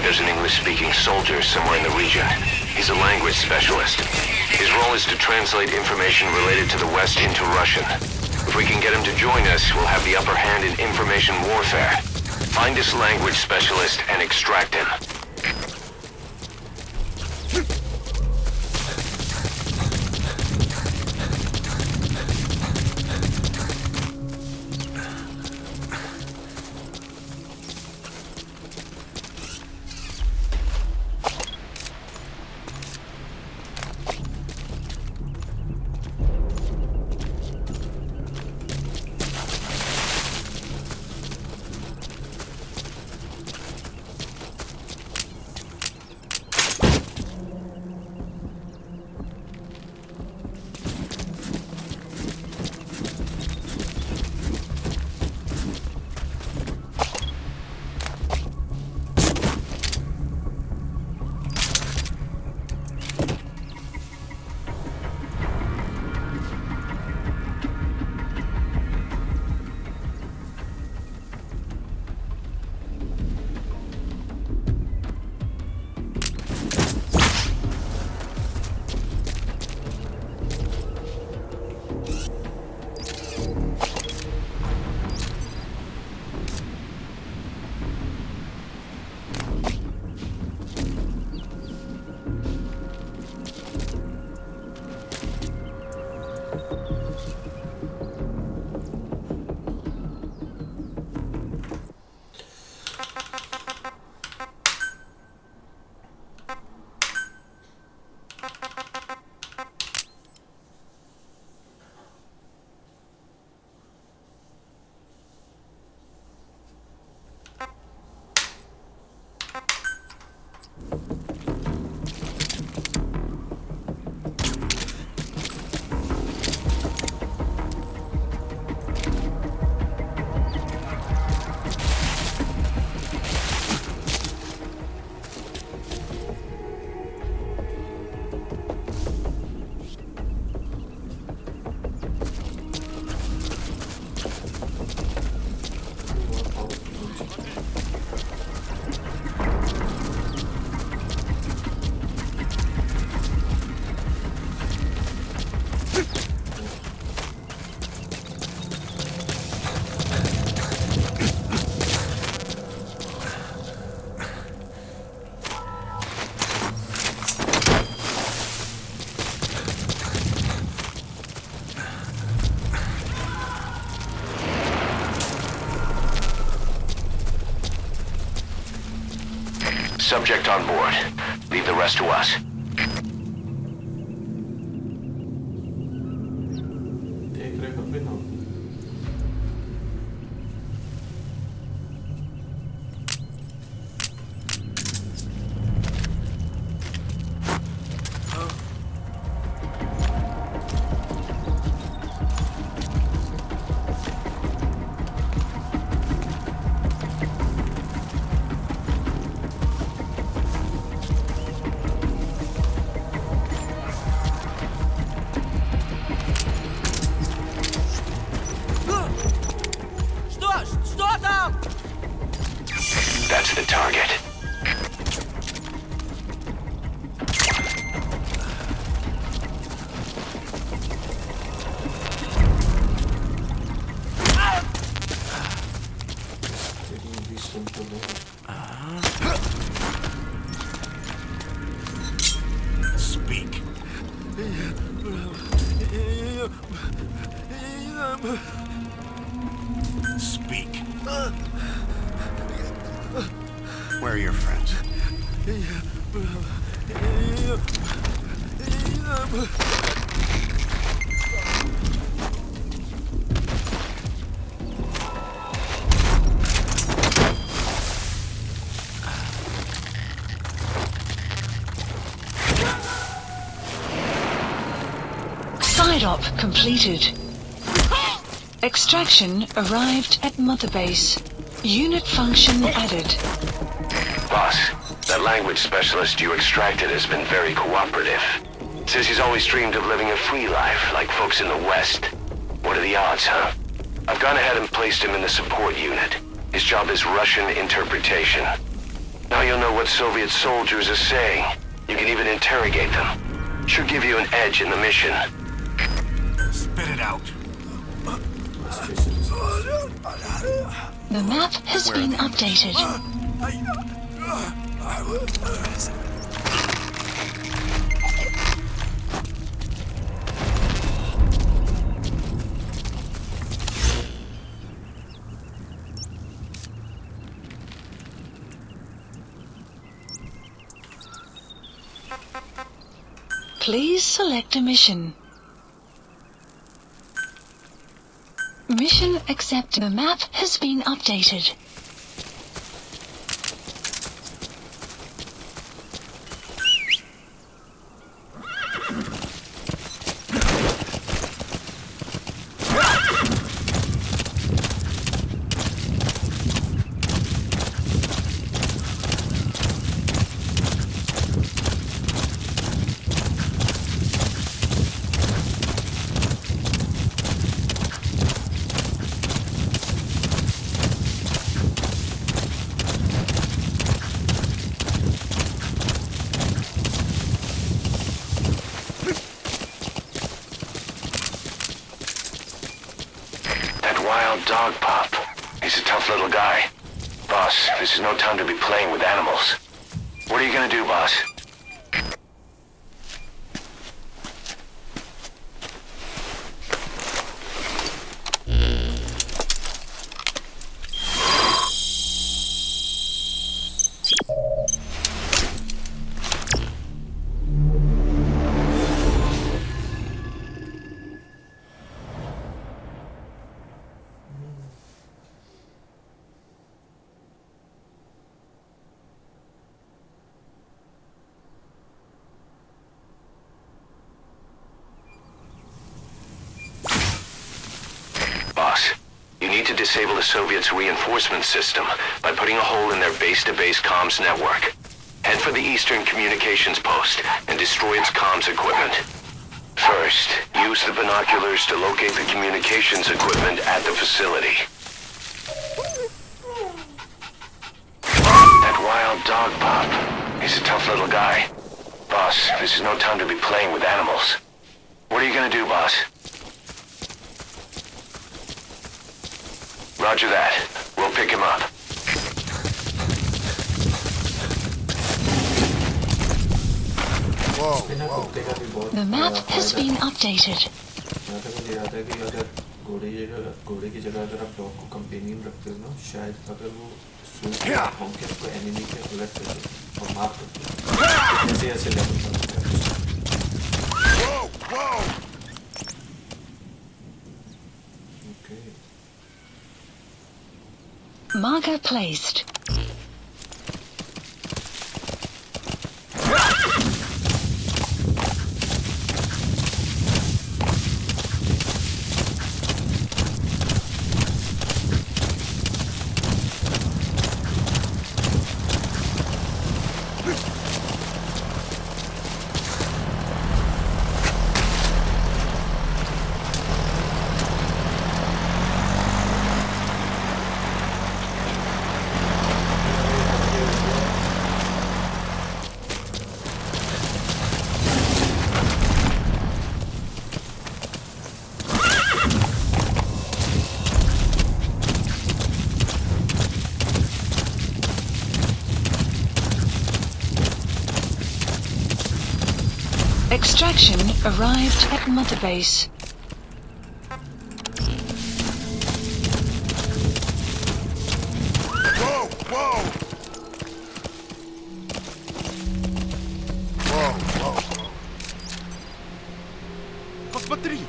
There's an English-speaking soldier somewhere in the region. He's a language specialist. His role is to translate information related to the West into Russian. If we can get him to join us, we'll have the upper hand in information warfare. Find this language specialist and extract him. Subject on board. Leave the rest to us.
देख रहे हो बिना
Что там?
That's the target.
taking this simple
Speak. Speak.
Where are your friends?
Side op completed. Extraction arrived at Mother Base. Unit function added.
Boss, that language specialist you extracted has been very cooperative. Says he's always dreamed of living a free life, like folks in the West. What are the odds, huh? I've gone ahead and placed him in the support unit. His job is Russian interpretation. Now you'll know what Soviet soldiers are saying. You can even interrogate them. Should give you an edge in the mission.
Spit it out.
The map has been updated. Please select a mission. Mission accepted. The map has been updated.
Wild dog pup. He's a tough little guy. Boss, this is no time to be playing with animals. What are you gonna do, boss? To disable the Soviets' reinforcement system by putting a hole in their base-to-base comms network. Head for the Eastern Communications Post and destroy its comms equipment. First, use the binoculars to locate the communications equipment at the facility. That wild dog pup. He's a tough little guy. Boss, this is no time to be playing with animals. What are you gonna do, boss? Roger that. We'll pick him up.
The map has been updated.
मुझे याद है कि अगर घोड़े की जगह अगर आप डॉग को कंपेनियन रखते हो ना शायद अगर वो सूट आपको एनिमी के अलर्ट कर दे और मार दो ऐसे ऐसे लेवल करते हैं okay
Marker placed. Extraction arrived at Mother Base.
Whoa, whoa! Whoa, whoa. Посмотри!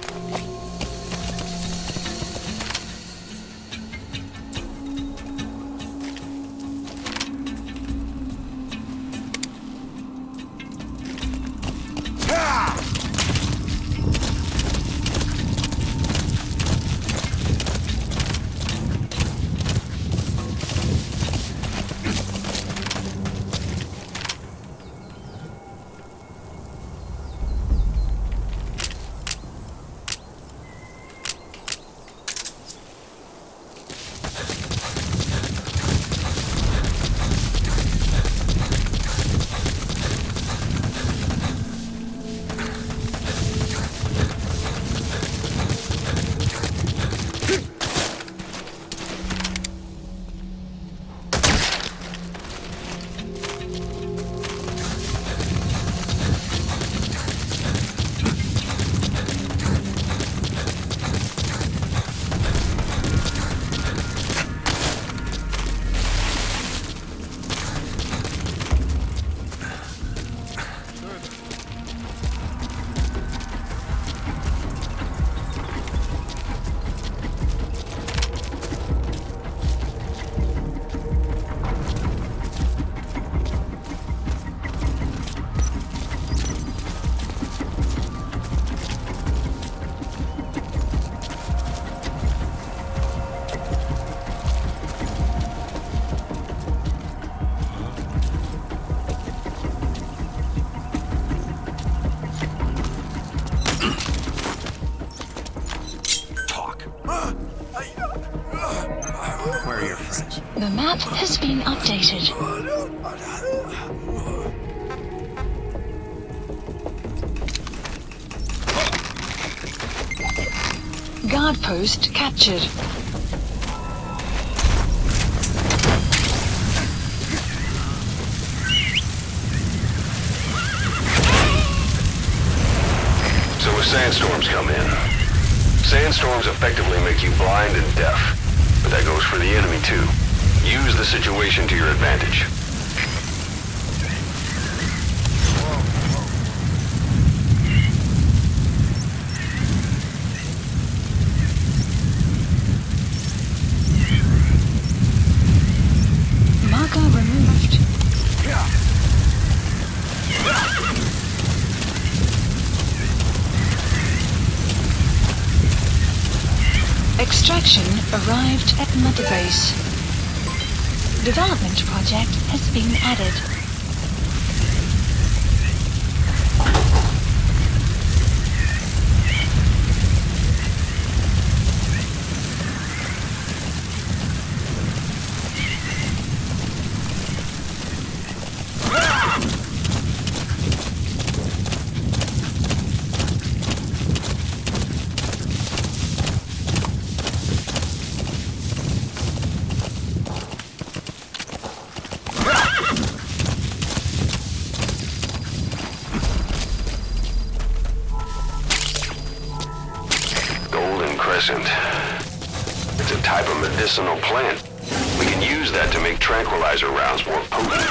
The map has been updated. Guard post captured.
So when sandstorms come in, sandstorms effectively make you blind and deaf. But that goes for the enemy too. Use the situation to your advantage.
Marker removed. Extraction arrived at Mother Base. Development project has been added.
It's a type of medicinal plant. We can use that to make tranquilizer rounds more potent.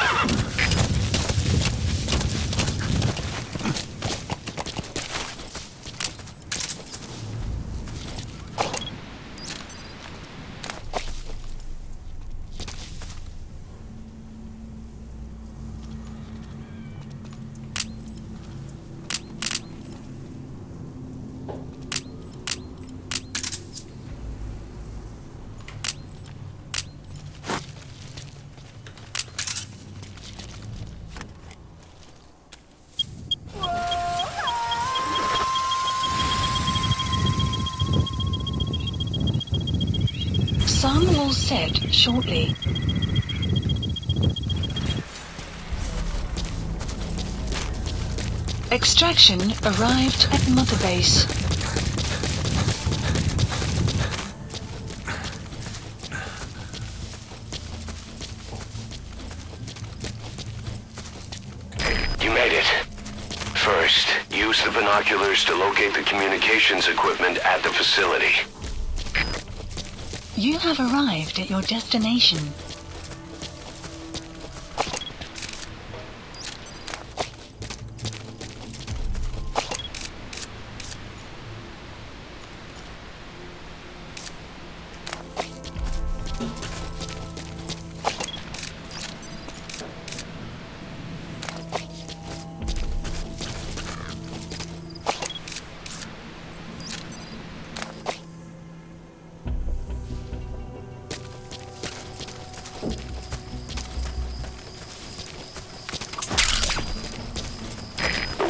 sun will set shortly. Extraction arrived at Mother Base.
You made it. First, use the binoculars to locate the communications equipment at the facility.
You have arrived at your destination.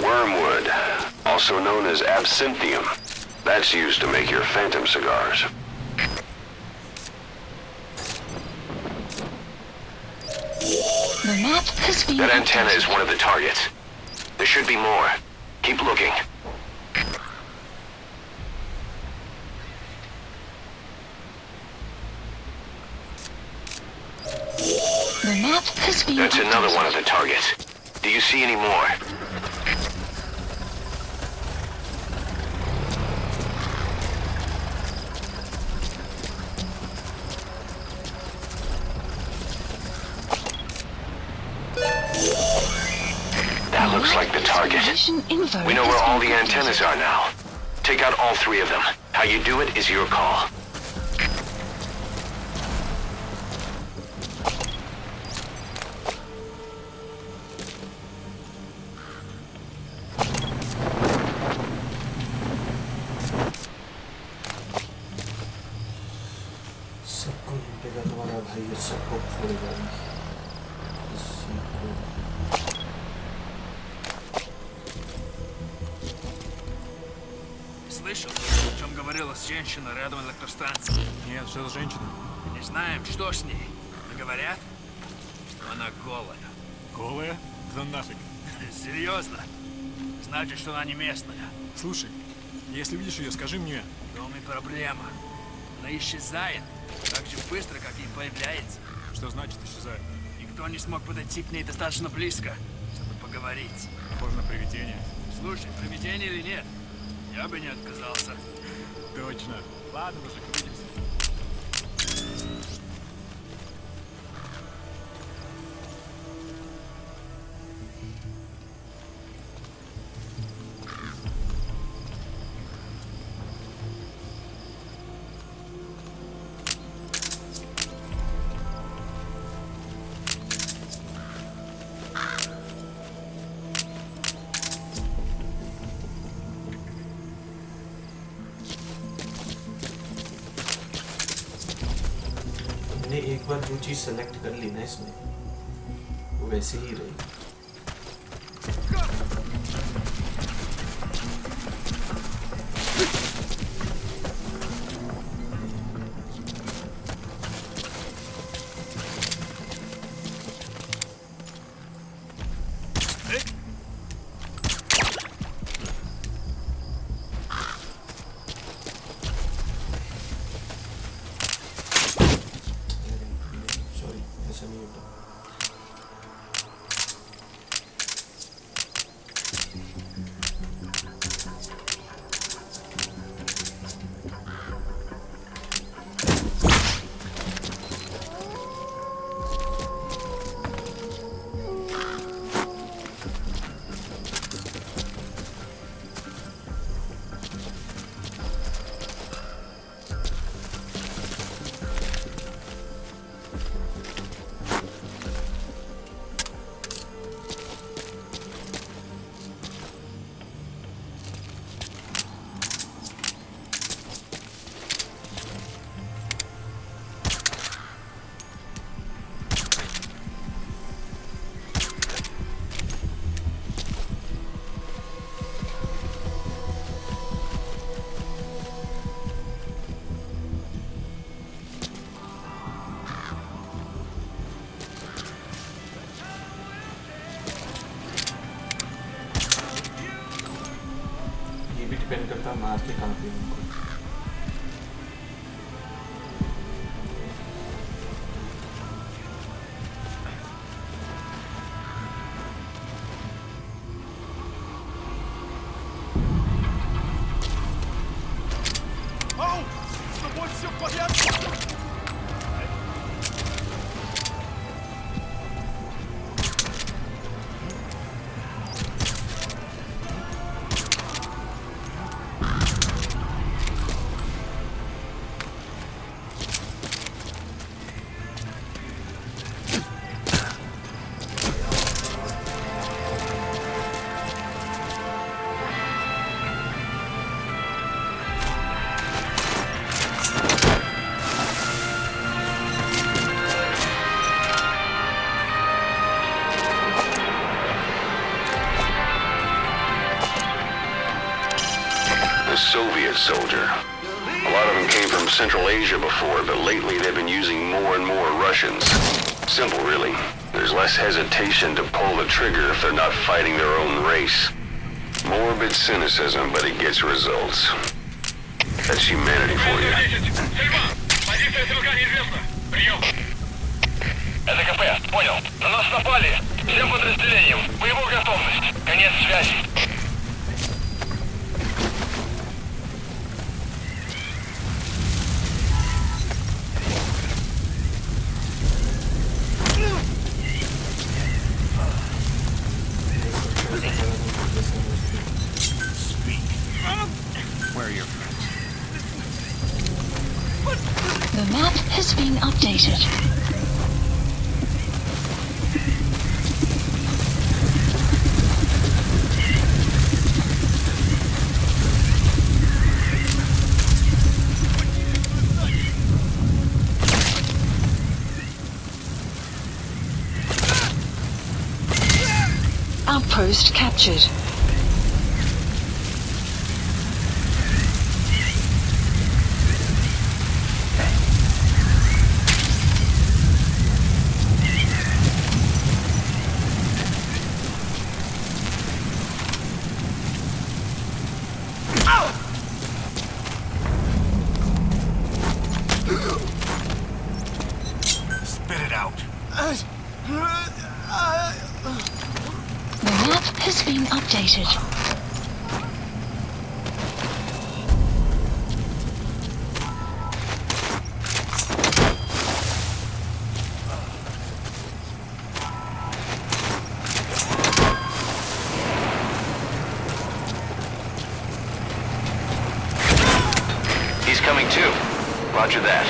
Wormwood, also known as absinthium. That's used to make your phantom cigars.
The map has been
That antenna
updated.
is one of the targets. There should be more. Keep looking.
The map has been
That's another
updated.
one of the targets. Do you see any more? That looks like the target.
Position info
We know
has
where all
been
the
updated.
antennas are now. Take out all three of them. How you do it is your call.
सबको लूटेगा तुम्हारा भाई और सबको फोड़ेगा भी। किसी को
Слышал, о чем говорила женщина рядом электростанции?
Нет, что за женщина?
Не знаем, что с ней. Но говорят, что она голая.
Голая? Да нафиг.
Серьезно? Значит, что она не местная.
Слушай, если видишь ее, скажи мне.
В том и проблема. Она исчезает так же быстро, как и появляется.
Что значит исчезает?
Никто не смог подойти к ней достаточно близко, чтобы поговорить.
Похоже на привидение.
Слушай, привидение или нет, я бы не отказался.
Точно. Ладно, мужик, увидимся.
मैंने एक बार जो चीज सेलेक्ट कर ली ना इसमें वो वैसे ही रही। सॉरी ऐसा नहीं होता। का मार के कहाँ पे उनको
Ау! С тобой все в порядке?
The Soviet soldier. A lot of them came from Central Asia before, but lately they've been using more and more Russians. Simple, really. There's less hesitation to pull the trigger if they're not fighting their own race. Morbid cynicism, but it gets results. That's humanity for you.
Позиция стрелка неизвестна. Прием. Это КП. Понял. На нас напали. Всем подразделениям. Боевую готовность. Конец связи.
The map has been updated. Outpost captured.
Spit it out.
The map has been updated.
He's coming too. Roger that.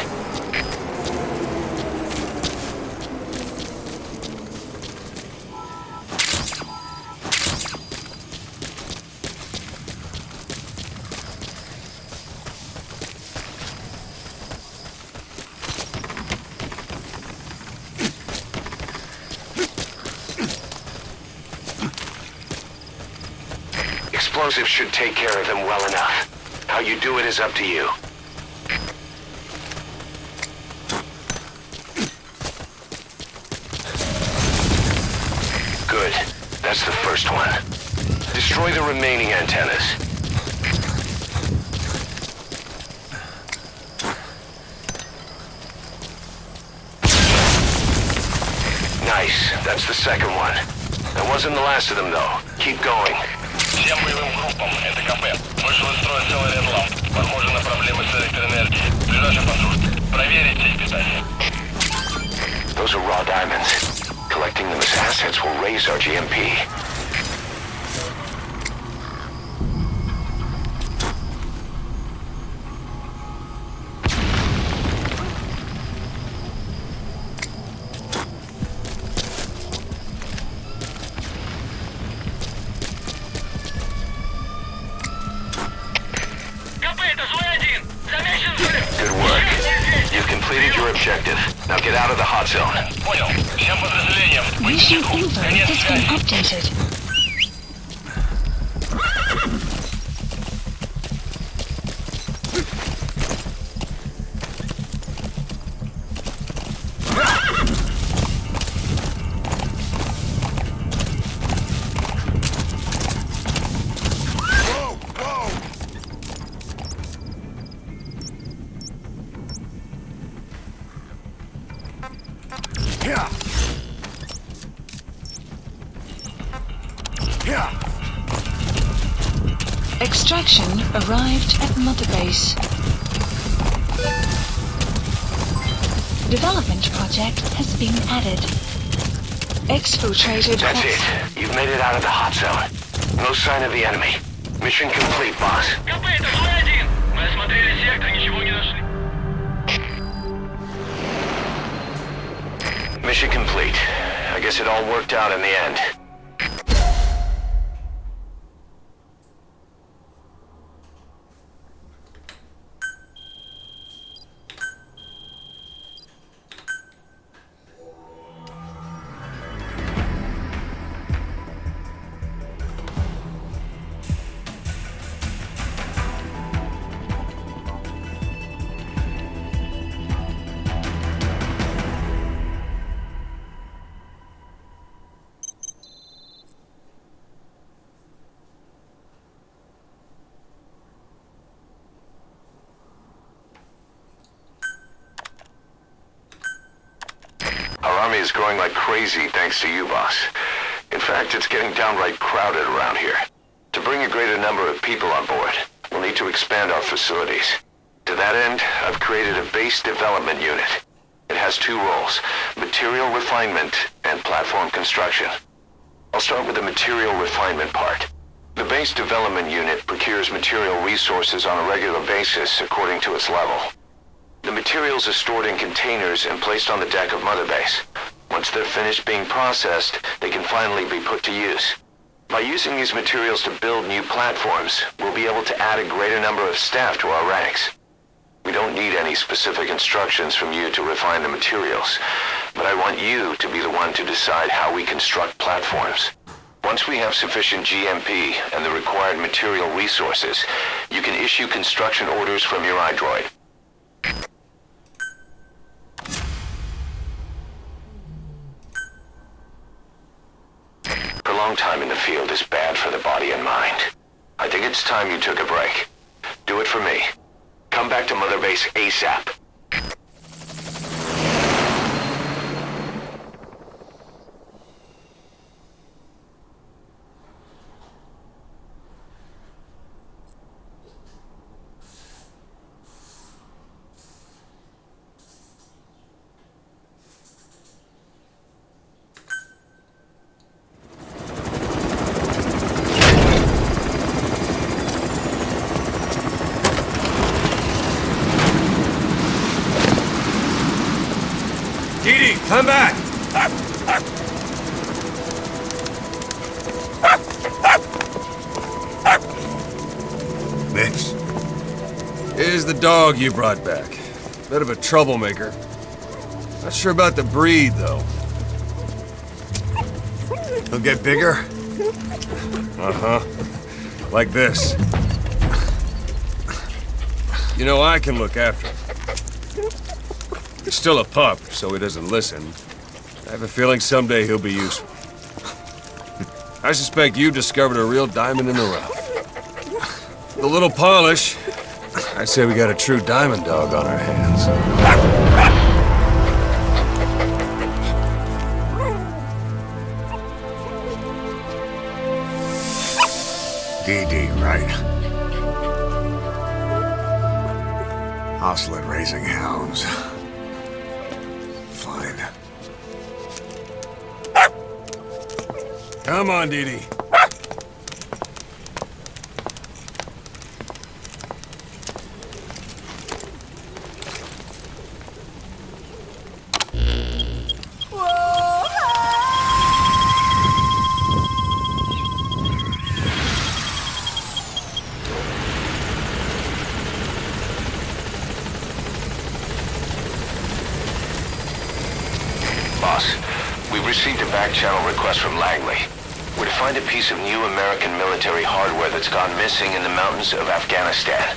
Explosives should take care of them well enough. How you do it is up to you. Good. That's the first one. Destroy the remaining antennas. Nice. That's the second one. That wasn't the last of them, though. Keep going.
Всем боевым группам. Это КП. Вышел из строя целый ряд ламп. Похоже на проблемы с электроэнергией. Ближайший патруль. Проверить сеть питания.
Those are raw diamonds. Collecting them as assets will raise our GMP.
КП, это Злой-1. Замечен взрыв.
Good work. You've completed your objective. Now get out of the hot zone.
Понял. Всем подразделениям. Быть
Mission
чеку.
info
Конец
has been
связи.
updated. Extraction arrived at Mother Base. Development project has been added. Exfiltrated.
That's it. You've made it out of the hot zone. No sign of the enemy. Mission complete, boss.
КП, это 2-1. Мы осмотрели сектор, ничего не нашли.
Mission complete. I guess it all worked out in the end. Our army is growing like crazy thanks to you, boss. In fact, it's getting downright crowded around here. To bring a greater number of people on board, we'll need to expand our facilities. To that end, I've created a base development unit. It has two roles, material refinement and platform construction. I'll start with the material refinement part. The base development unit procures material resources on a regular basis according to its level. The materials are stored in containers and placed on the deck of Mother Base. Once they're finished being processed, they can finally be put to use. By using these materials to build new platforms, we'll be able to add a greater number of staff to our ranks. We don't need any specific instructions from you to refine the materials, but I want you to be the one to decide how we construct platforms. Once we have sufficient GMP and the required material resources, you can issue construction orders from your iDroid. Prolonged time in the field is bad for the body and mind. I think it's time you took a break. Do it for me. Come back to Mother Base ASAP.
Didi, come back!
Mix.
Here's the dog you brought back. Bit of a troublemaker. Not sure about the breed, though.
He'll get bigger?
Uh-huh. Like this. You know, I can look after him. He's still a pup, so he doesn't listen. I have a feeling someday he'll be useful. I suspect you discovered a real diamond in the rough. With a little polish, I'd say we got a true diamond dog on our hands.
Didi, right? Hostile at raising hounds. Fine.
Come on, Didi.
Boss, we've received a back-channel request from Langley. We're to find a piece of new American military hardware that's gone missing in the mountains of Afghanistan.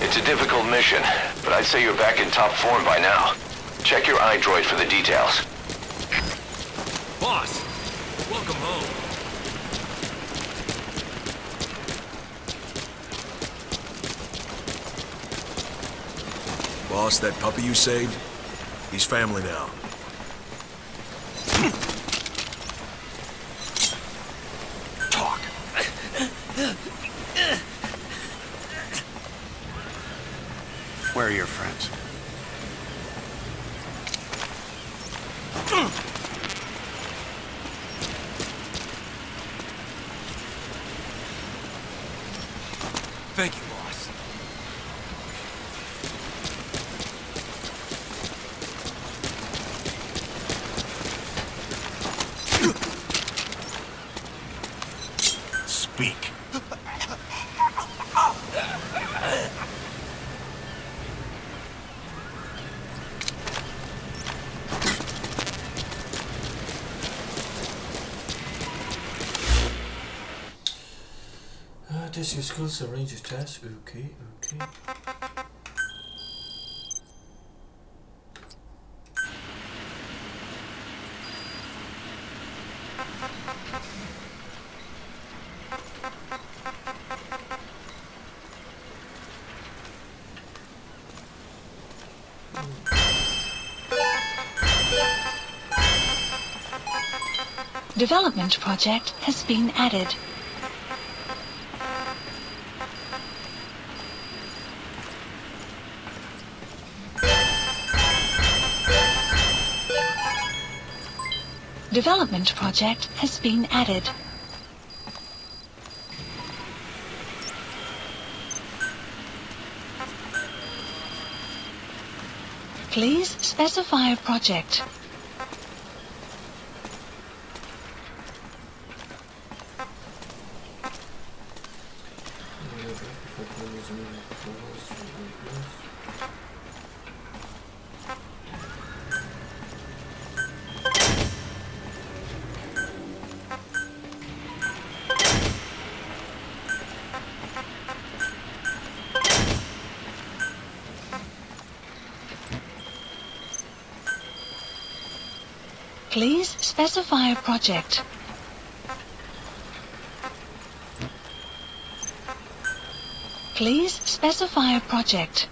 It's a difficult mission, but I'd say you're back in top form by now. Check your iDroid for the details.
Boss, welcome home.
Boss, that puppy you saved, he's family now.
Where are your friends?
Thank you, boss.
Speak.
Test your skills, arrange your tasks. Okay, okay.
Development project has been added. Development project has been added. Please specify a project. Please specify a project. Please specify a project.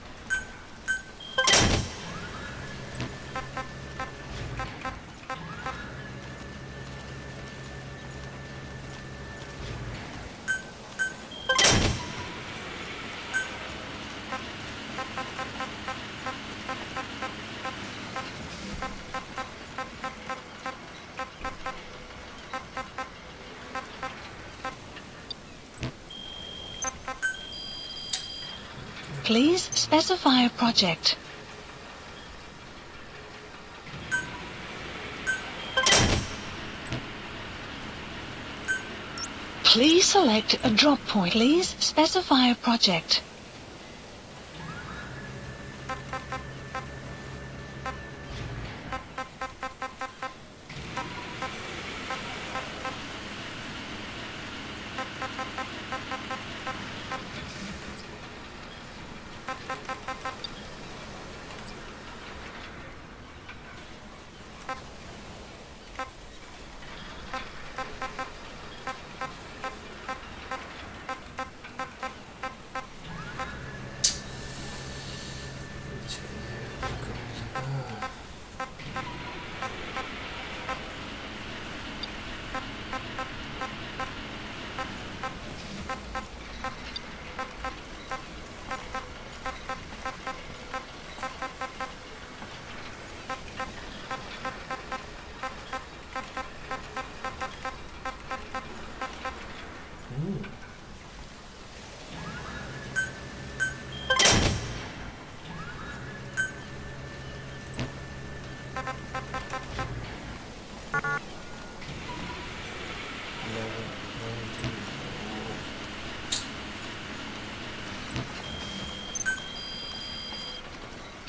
Please specify a project. Please select a drop point. Please specify a project.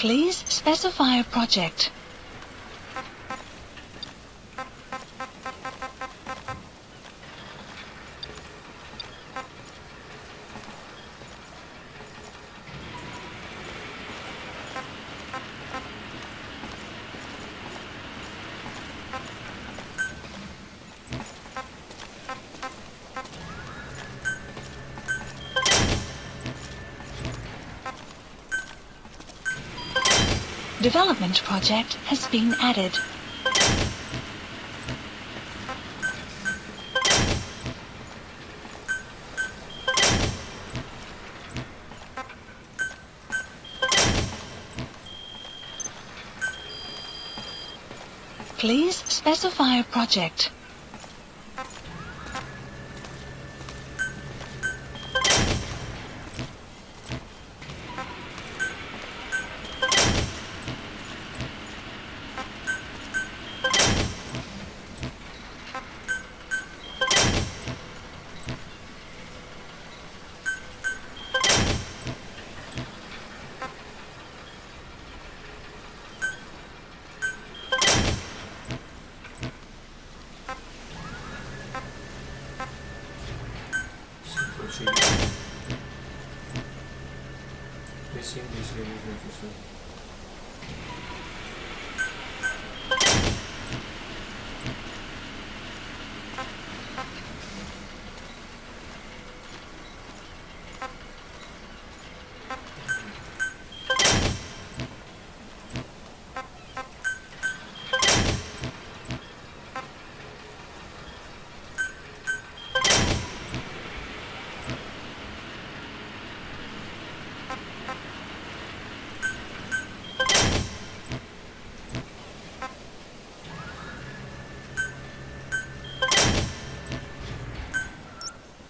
Please specify a project. Development project has been added. Please specify a project.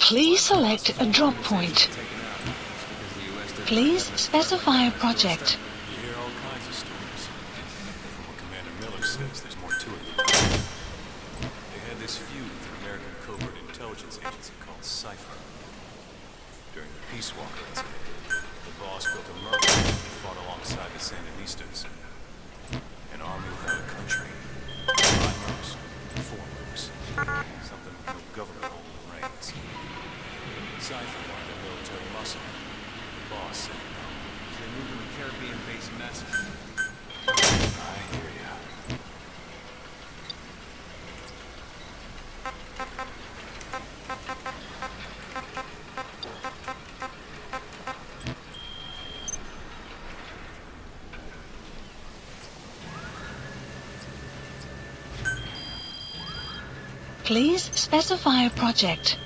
Please select a drop point. Please specify a project.
You hear all kinds of stories. From what Commander Miller says, there's more to it. They had this feud with an American covert intelligence agency called Cypher. During the Peace Walker incident, the boss built a merc and fought alongside the Sandinistas. An army without a country. 5 mercs, 4 mercs. Something with no government holding the reins. Cypher wanted a military muscle. The boss said no.
So they moved to a Caribbean-based massacre.
I hear ya.
Please specify a project.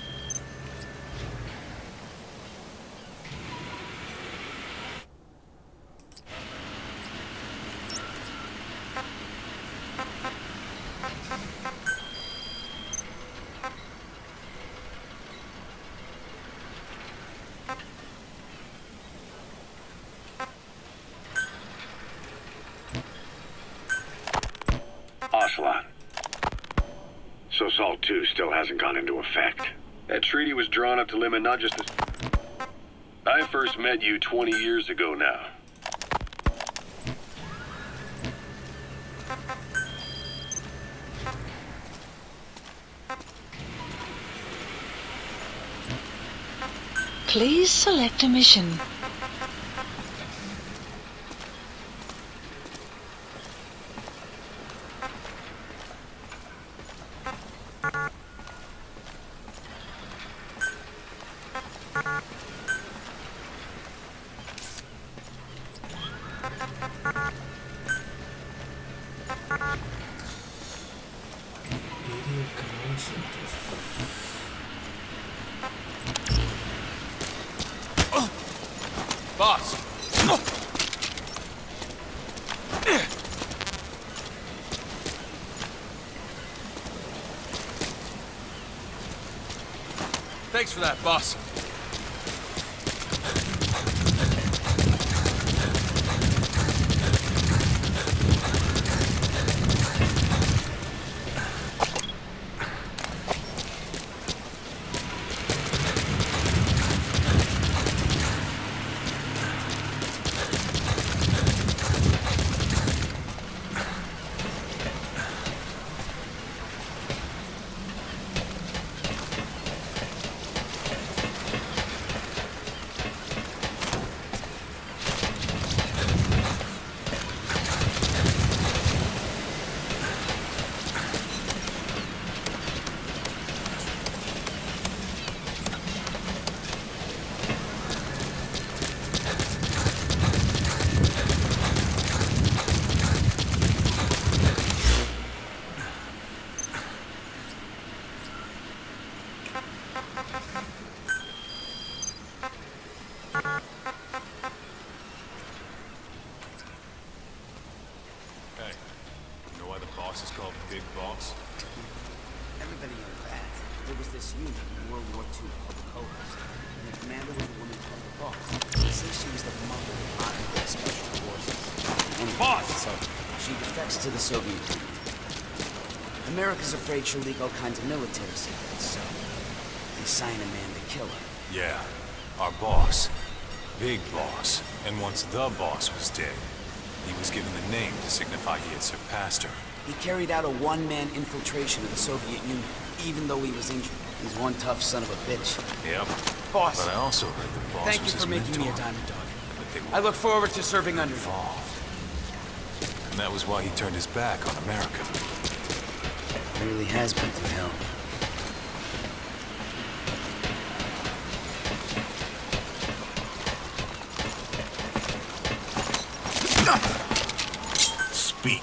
Ocelot. So SALT 2 still hasn't gone into effect.
That treaty was drawn up to limit not just the... I first met you 20 years ago now.
Please select a mission.
Boss! Thanks for that, boss.
boss is called Big Boss?
Everybody knows that. There was this unit in World War II called the Cobras, and the commander was a woman called the Boss. They say she was the mother of modern special forces. Anyway,
Boss!
So she defects to the Soviet Union. America's afraid she'll leak all kinds of military secrets, so they sign a man to kill her.
Yeah, our boss. Big Boss. And once the boss was dead, he was given the name to signify he had surpassed her.
He carried out a one-man infiltration of the Soviet Union, even though he was injured. He's one tough son of a bitch.
Yep.
Boss.
But I also heard the boss
Thank
was
you
his
for making me a
mentor.
diamond dog.
But they
I look forward to serving under you.
involved. And that was why he turned his back on America.
Really has been through hell.
Speak.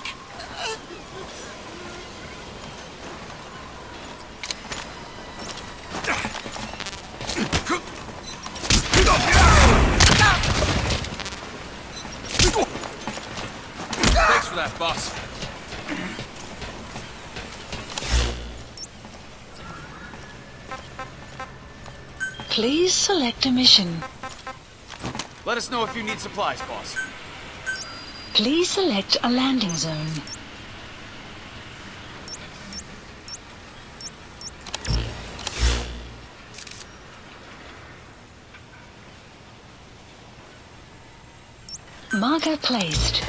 Thanks for that, boss.
Please select a mission.
Let us know if you need supplies, boss.
Please select a landing zone. Marker placed.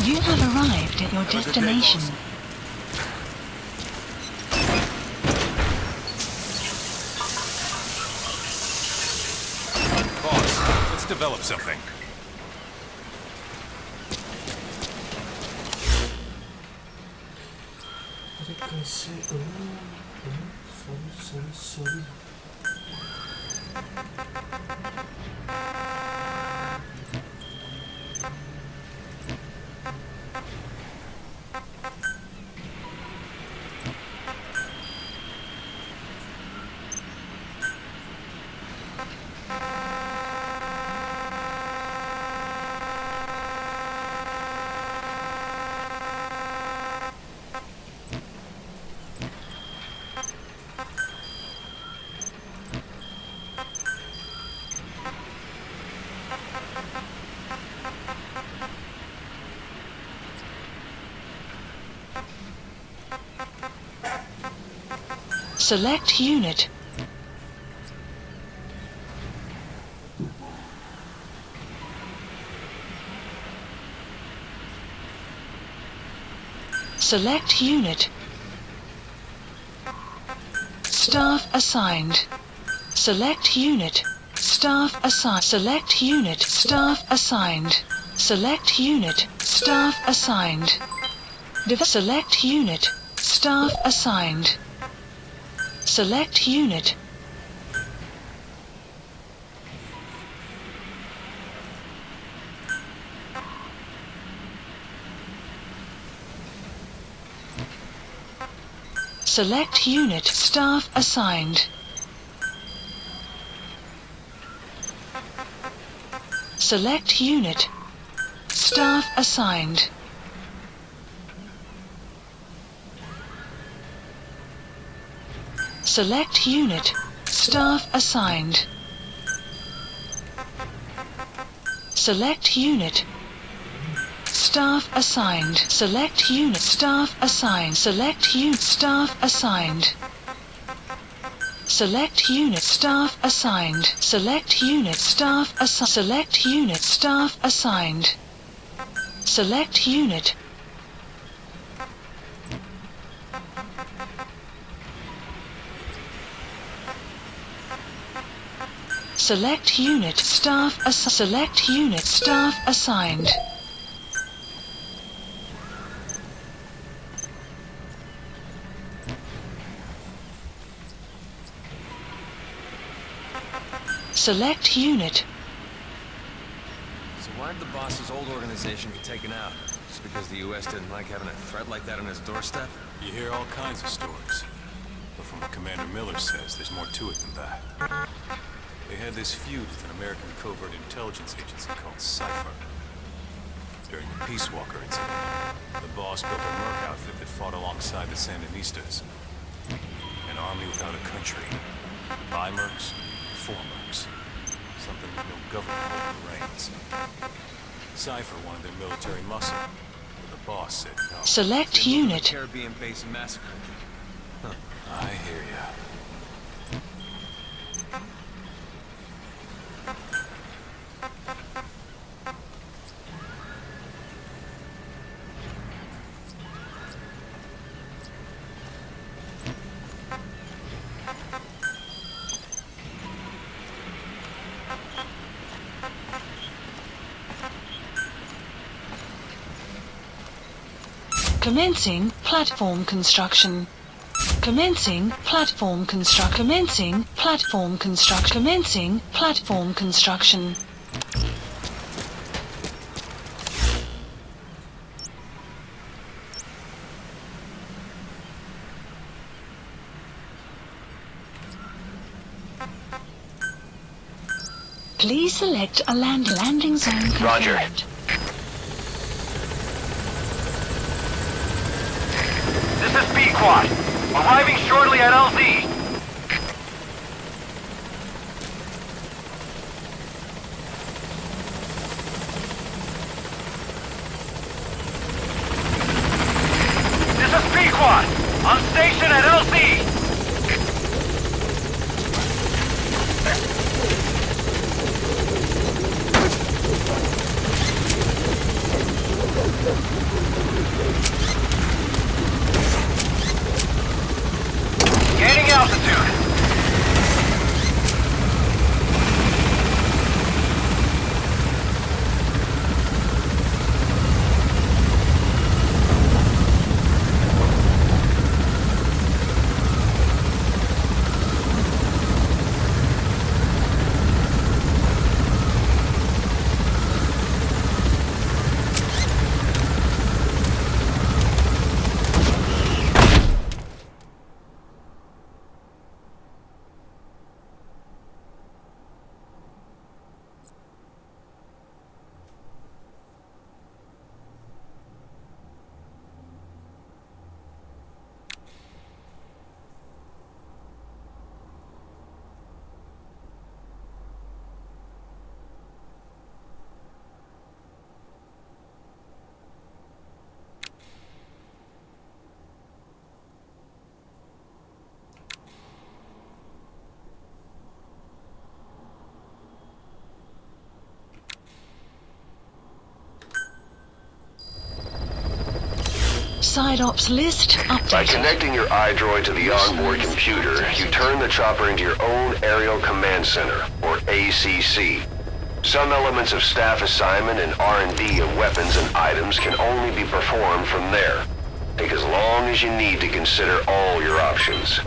You have arrived at your destination.
Boss, let's develop something.
Sorry.
Select unit. Select unit. Staff assigned. Select unit. Staff assigned. Select unit. Staff assigned. Select unit. Staff assigned. Select unit. Staff assigned. Select unit. Select unit. Staff assigned. Select unit. Staff assigned. Select unit. Staff assigned. Select unit. Staff assigned. Select unit. Staff assigned. Select unit. Staff assigned. Select unit. Staff assigned. Select unit. Staff assigned. Select unit. Staff assigned. Select unit. Select unit. Staff select unit. Staff assigned. Select unit.
So why'd the boss's old organization get taken out? Just because the U.S. didn't like having a threat like that on its doorstep?
You hear all kinds of stories. But from what Commander Miller says, there's more to it than that. They had this feud with an American covert intelligence agency called Cypher. During the Peace Walker incident, the boss built a merc outfit that fought alongside the Sandinistas. An army without a country. By mercs, for mercs. Something with no government holding the reins. Cypher wanted their military muscle, but the boss said no.
Select unit.
Caribbean base massacre.
I hear ya.
Commencing platform construction. Commencing platform construct. Commencing platform construct. Commencing platform construction. Please select a landing zone confirmed.
Roger.
This is Pequod. Arriving shortly at LZ. This is Pequod. On station at LZ. Gaining altitude.
Side ops list updated.
By connecting your iDroid to the onboard computer, you turn the chopper into your own Aerial Command Center, or ACC. Some elements of staff assignment and R&D of weapons and items can only be performed from there. Take as long as you need to consider all your options.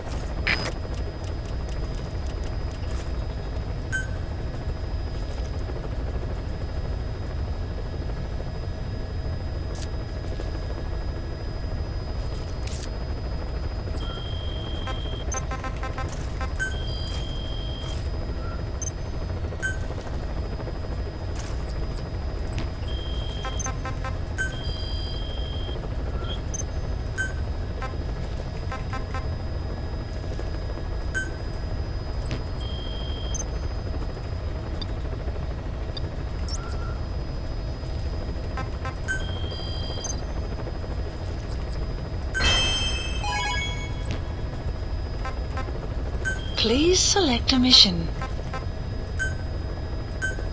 Please select a mission.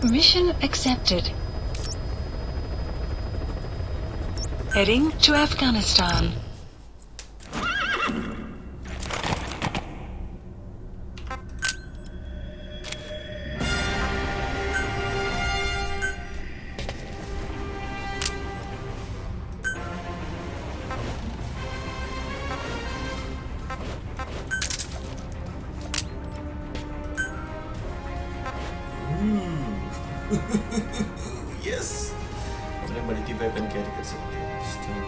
Mission accepted. Heading to Afghanistan.
Yes! Boleh multi-weapon carry कर सकते हैं इस time.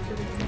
getting.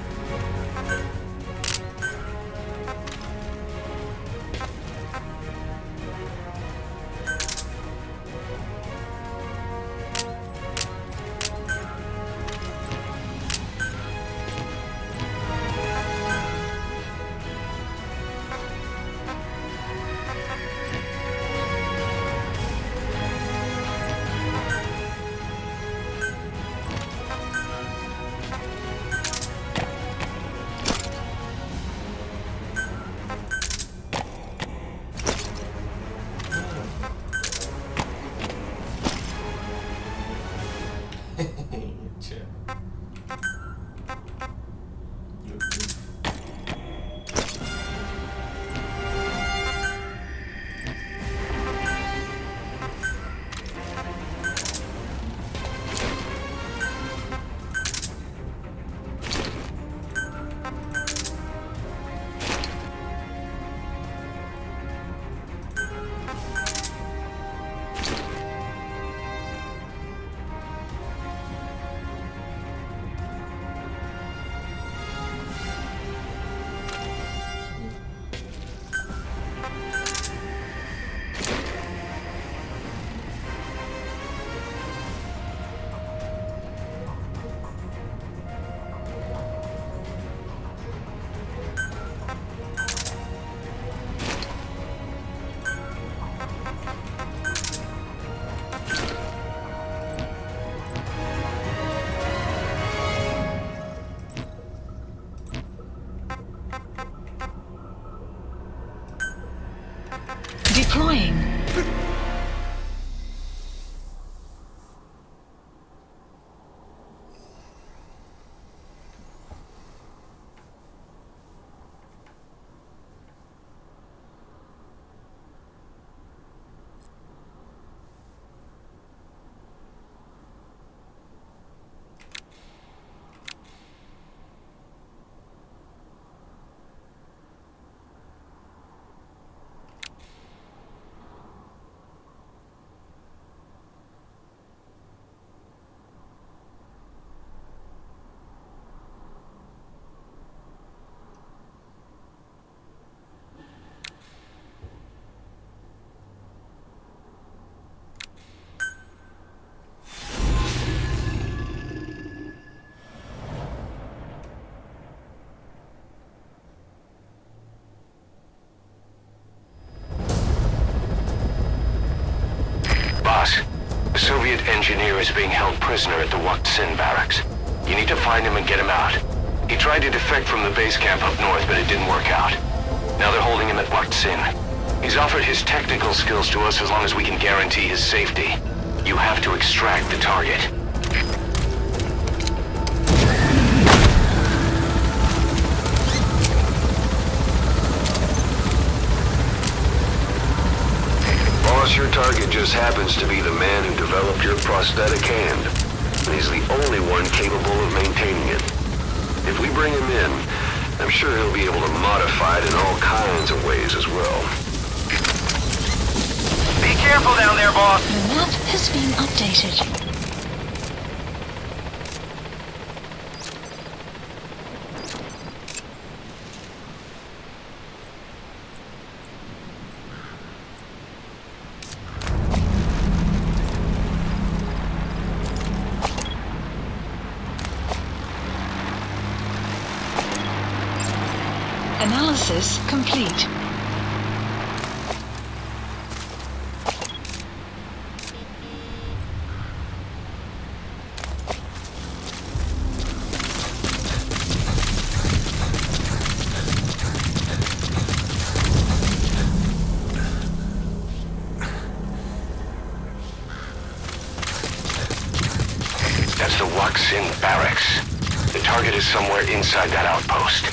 Deploying.
Boss, a Soviet engineer is being held prisoner at the Wak Sin barracks. You need to find him and get him out. He tried to defect from the base camp up north, but it didn't work out. Now they're holding him at Wak Sin. He's offered his technical skills to us as long as we can guarantee his safety. You have to extract the target.
Boss, your target just happens to be the man who developed your prosthetic hand. And he's the only one capable of maintaining it. If we bring him in, I'm sure he'll be able to modify it in all kinds of ways as well.
Be careful down there, boss!
The map has been updated. Analysis complete.
That's the Wak Sin barracks. The target is somewhere inside that outpost.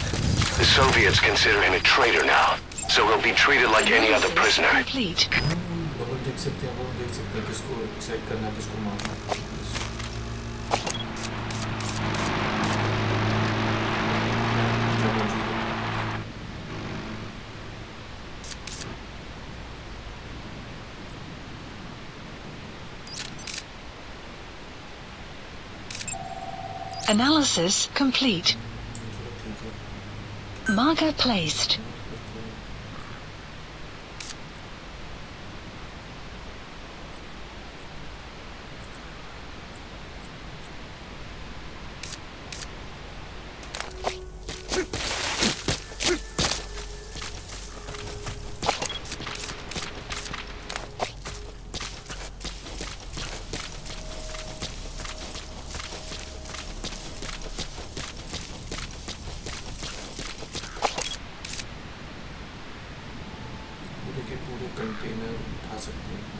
The Soviets consider him a traitor now, so he'll be treated like any other prisoner.
Complete. Analysis complete. Marker placed.
पूरे के पूरे container उठा सकते हैं।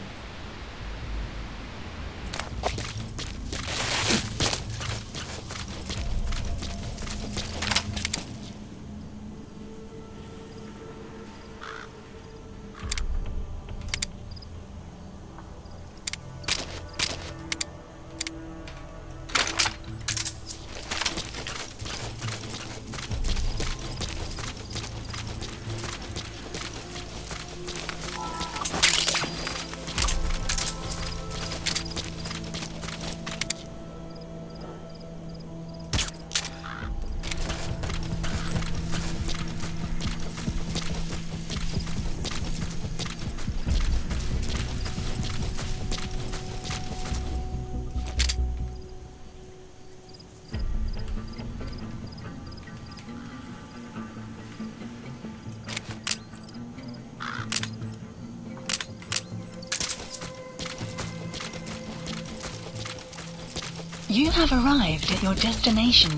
You have arrived at your destination.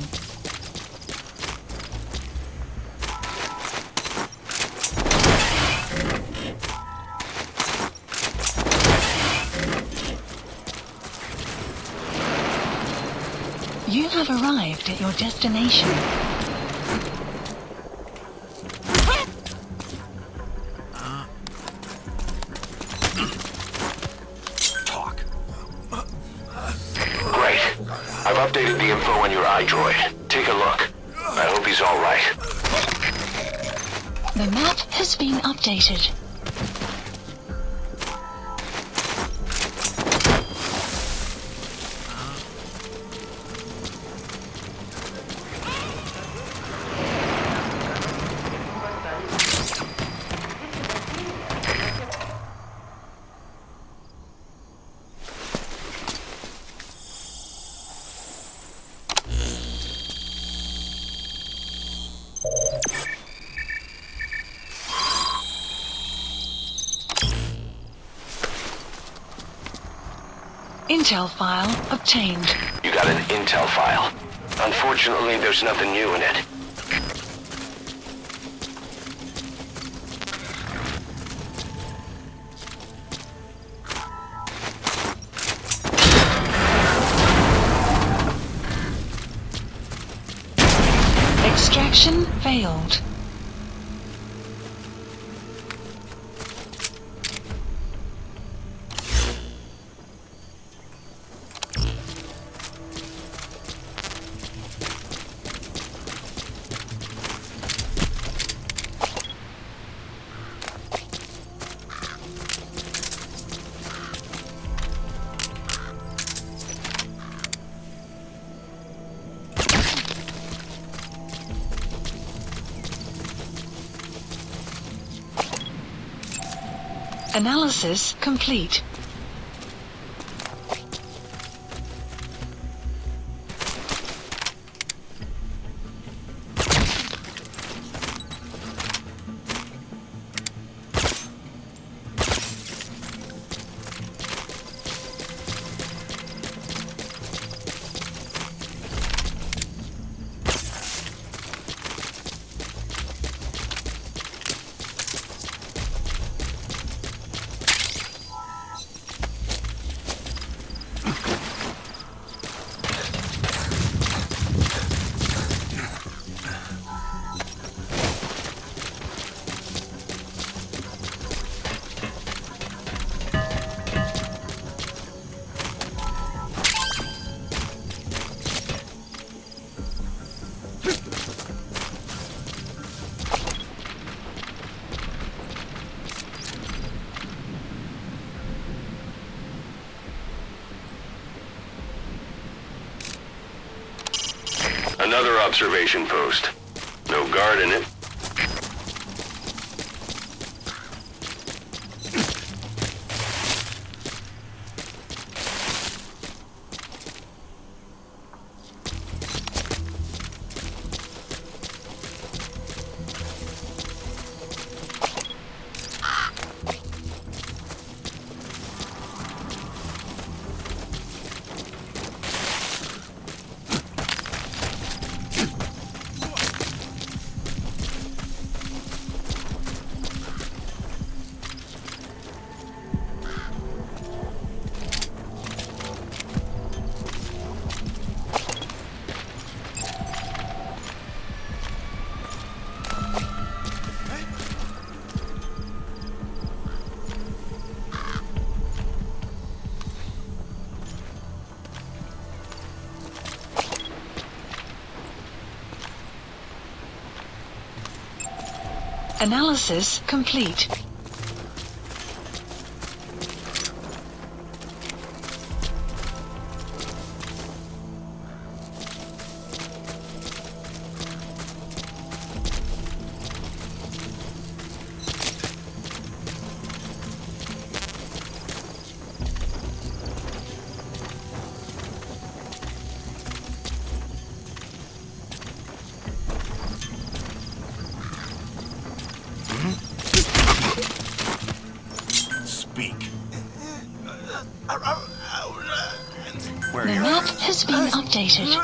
You have arrived at your destination.
I've updated the info on your iDroid. Take a look. I hope he's all right.
The map has been updated. Intel file obtained.
You got an intel file. Unfortunately, there's nothing new in it.
Extraction failed. Analysis complete.
Another observation post. No guard in it,
Analysis complete. The map has been updated.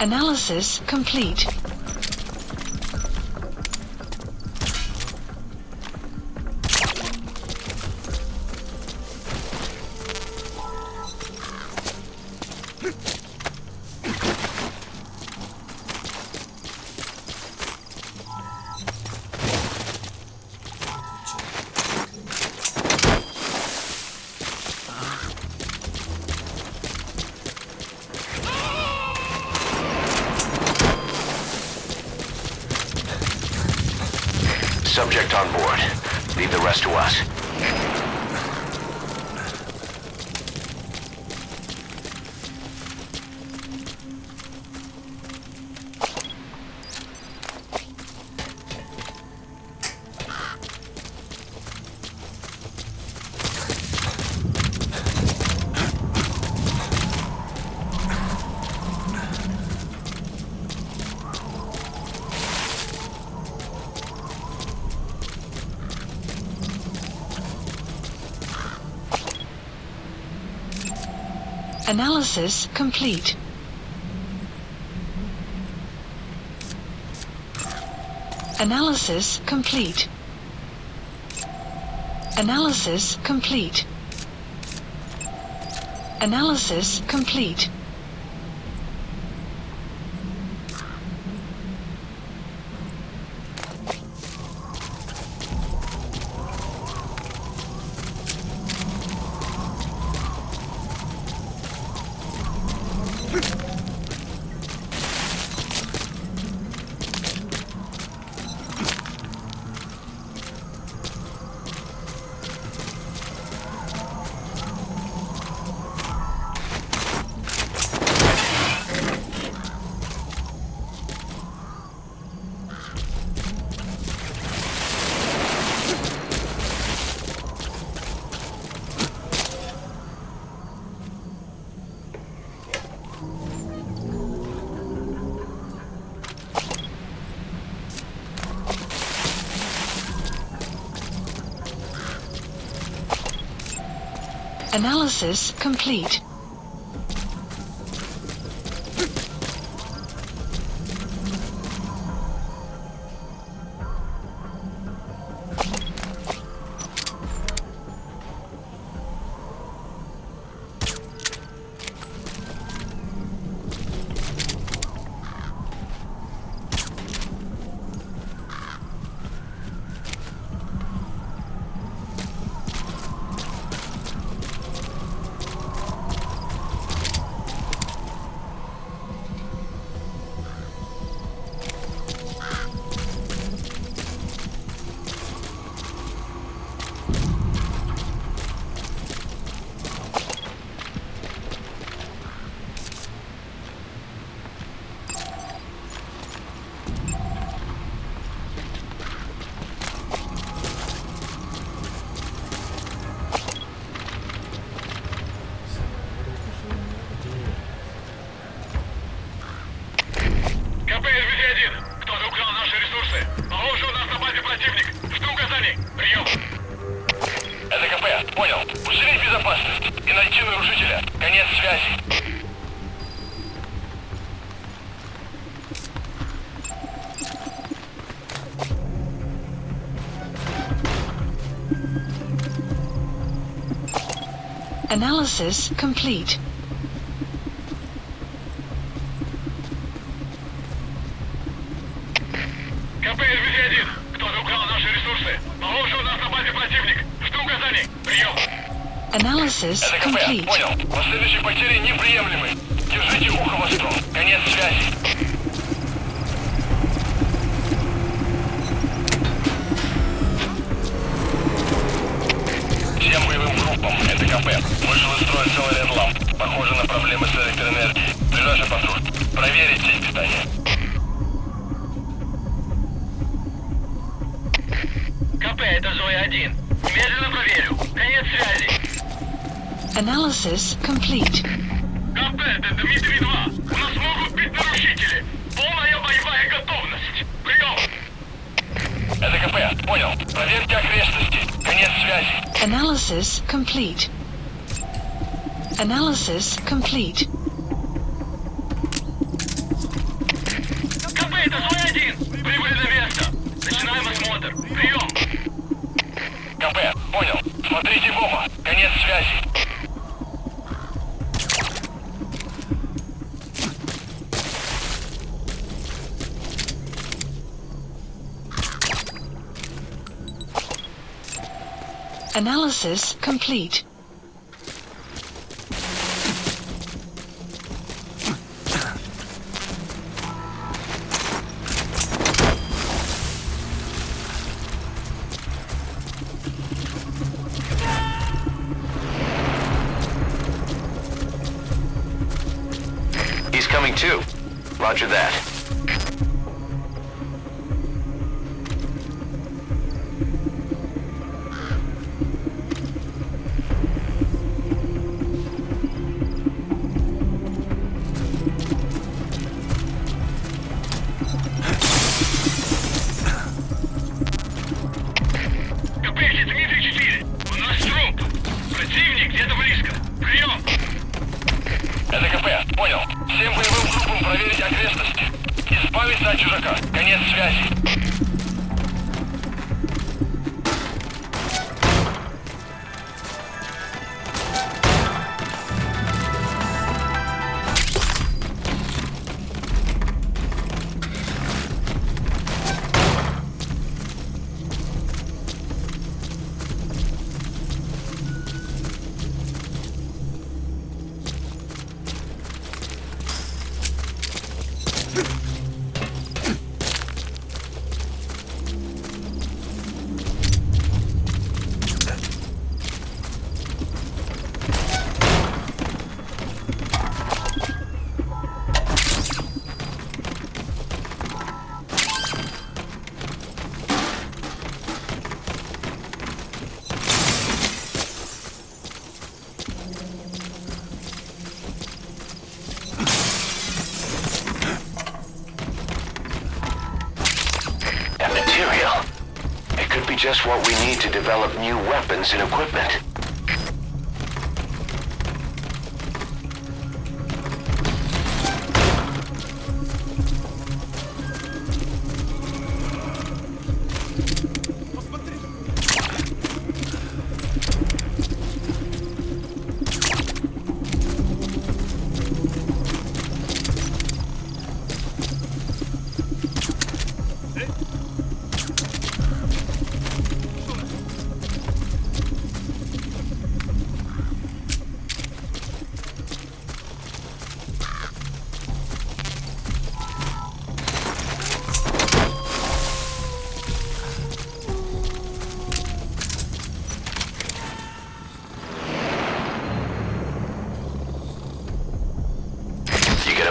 Analysis complete.
Subject on board. Leave the rest to us.
Analysis complete. Analysis complete. Analysis complete. Analysis complete. Analysis complete. Analysis complete.
КП РВЗ-1. Кто-то украл наши ресурсы. Похоже, у нас на базе противник. Жду указаний. Прием.
Analysis
Это КП.
complete.
Понял. Последующие потери неприемлемы. Держите ухо востро. Конец связи. Всем боевым группам. Это КП. Вышел из строя целый ряд ламп. Похоже на проблемы с электроэнергией. Ближайший патруль. Проверить сеть питания. КП, это Зоя-1. Немедленно проверю. Конец связи.
Analysis complete.
КП, это Дмитрий-2. У нас могут быть нарушители. Полная боевая готовность. Прием. Это КП. Понял. Проверьте окрестности. Конец связи.
Analysis complete. Analysis complete.
КП, это Зоя-1. Прибыли на место. Начинаем осмотр. Прием. КП, понял. Смотрите в оба. Конец связи.
Analysis complete.
He's coming too. Roger that.
КП, Дмитрий-4. У нас труп. Противник где-то близко. Прием. Это КП. Понял. Всем боевым группам проверить окрестности. Избавиться от чужака. Конец связи.
Just what we need to develop new weapons and equipment.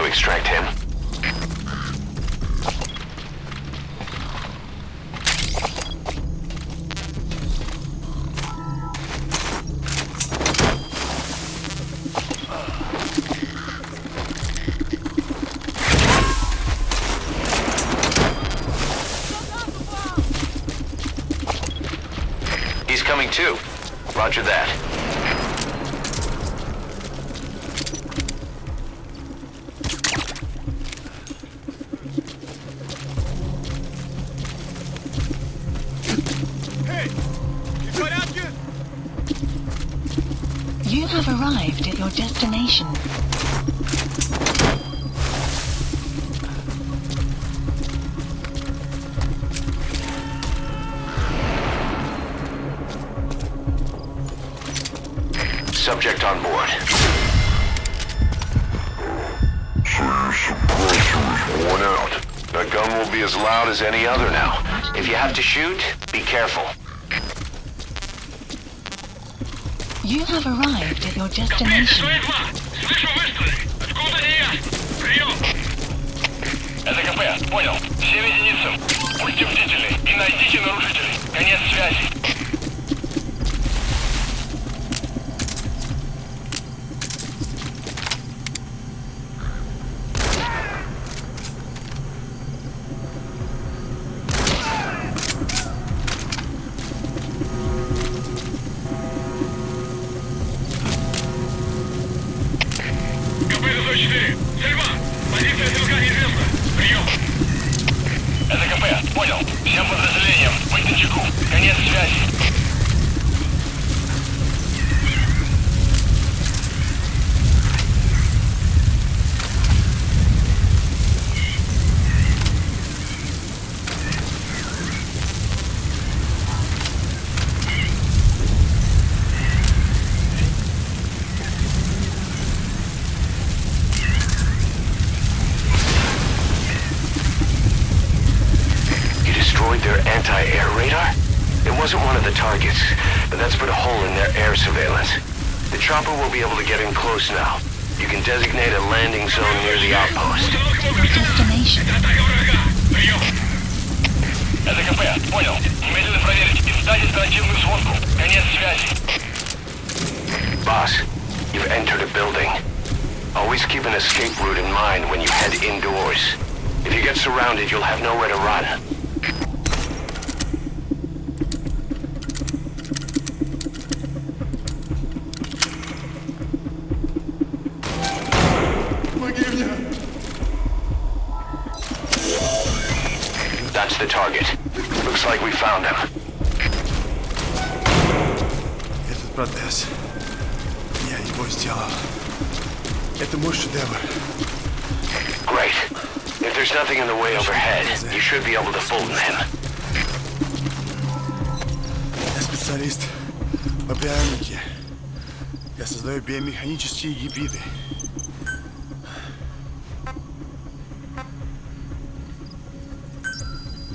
Extract him. He's coming too. Roger that.
have arrived at your destination.
Subject on board. Worn out. That gun will be as loud as any other now. If you have to shoot, be careful.
You have arrived at your destination.
Это КП, понял. Всем единицам. Будьте бдительны и найдите нарушителей. Конец связи. Это КП, понял. Всем подразделениям, быть начеку. Конец связи.
Their anti-air radar? It wasn't one of the targets, but that's put a hole in their air surveillance. The chopper will be able to get in close now. You can designate a landing zone near the outpost.
Destination.
Это КП, понял. Немедленно проверить и встать оперативную сводку. Конец связи.
Boss, you've entered a building. Always keep an escape route in mind when you head indoors. If you get surrounded, you'll have nowhere to run. That's the target. Looks like we found him.
Этот протез. Я его сделал. Это мой шедевр.
Great. If there's nothing in the way overhead, you should be able to Fulton him.
Я специалист по биомеханике. Я создаю биомеханические гибриды.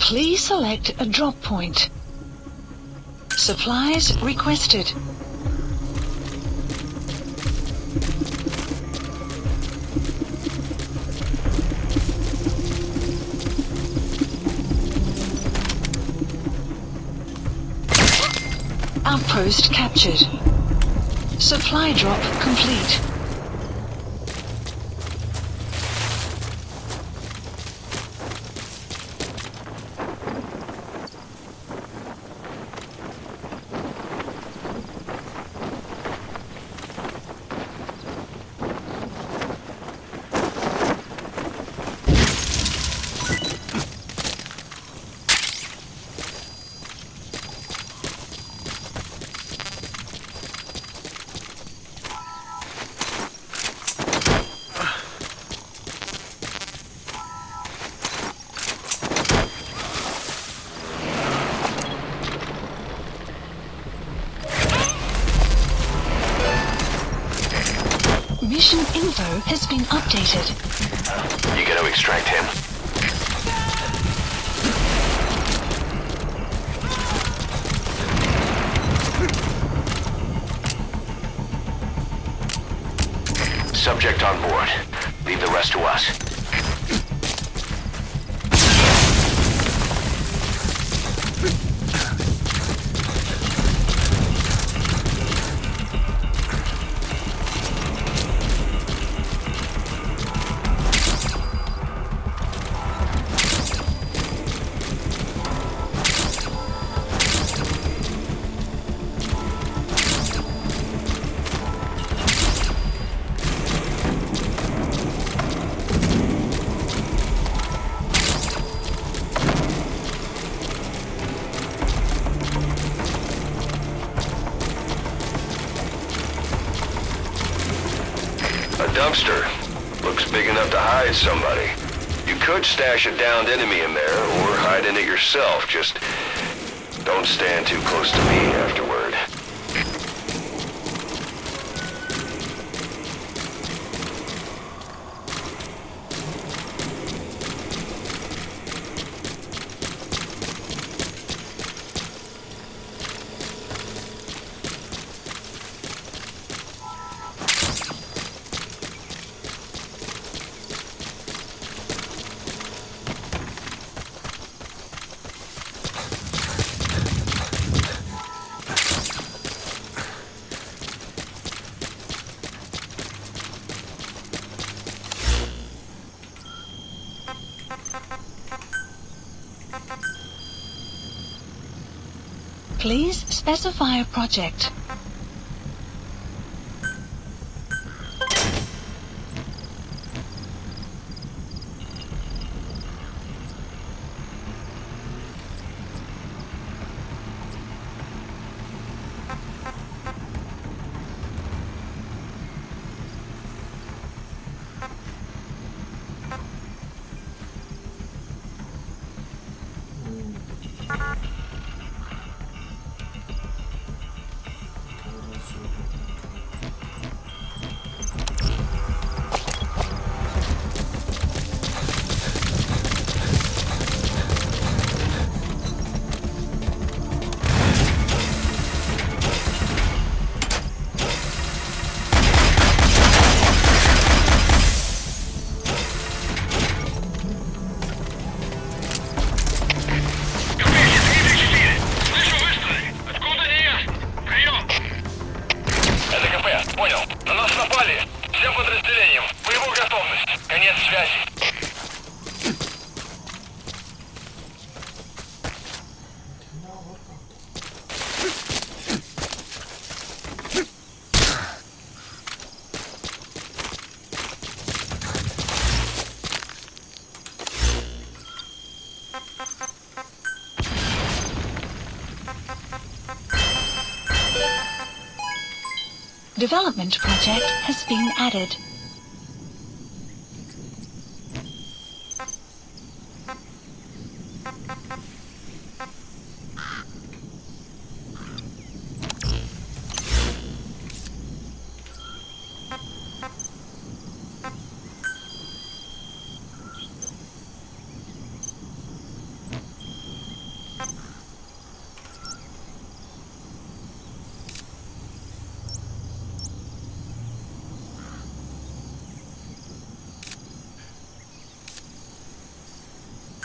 Please select a drop point. Supplies requested. Outpost captured. Supply drop complete. Mission info has been updated.
You gotta extract him. Subject on board. Leave the rest to us. A dumpster. Looks big enough to hide somebody. You could stash a downed enemy in there, or hide in it yourself. Just don't stand too close to me afterward.
Please specify a project. Development project has been added.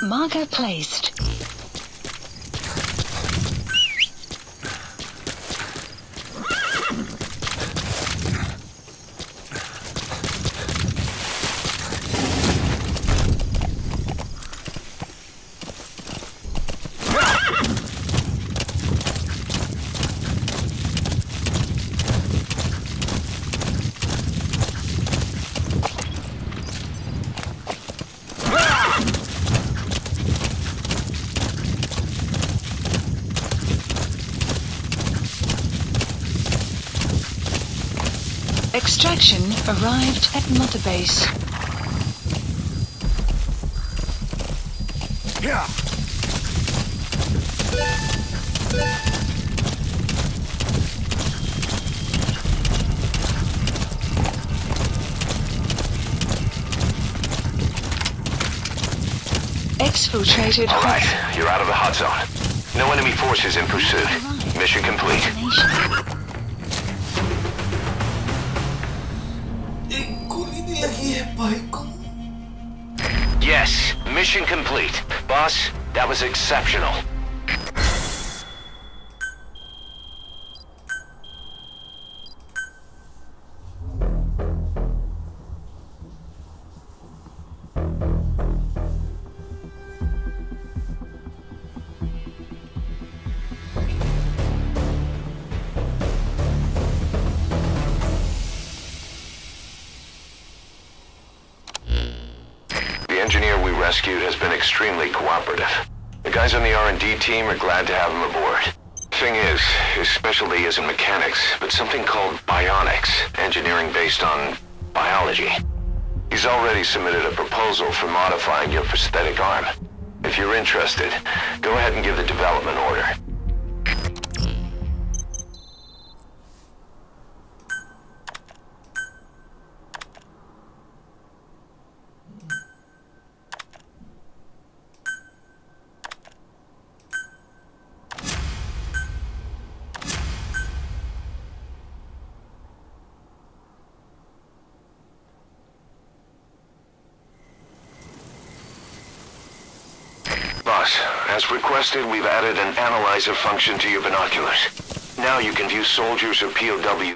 Marker placed. Extraction arrived at Mother Base.
Yeah.
Exfiltrated.
All right, you're out of the hot zone. No enemy forces in pursuit. Mission complete. Yes, mission complete. Boss, that was exceptional. The engineer we rescued has been extremely cooperative. The guys on the R&D team are glad to have him aboard. Thing is, his specialty isn't mechanics, but something called bionics, engineering based on biology. He's already submitted a proposal for modifying your prosthetic arm. If you're interested, go ahead and give the development order. Boss, as requested, we've added an analyzer function to your binoculars. Now you can view soldiers or POW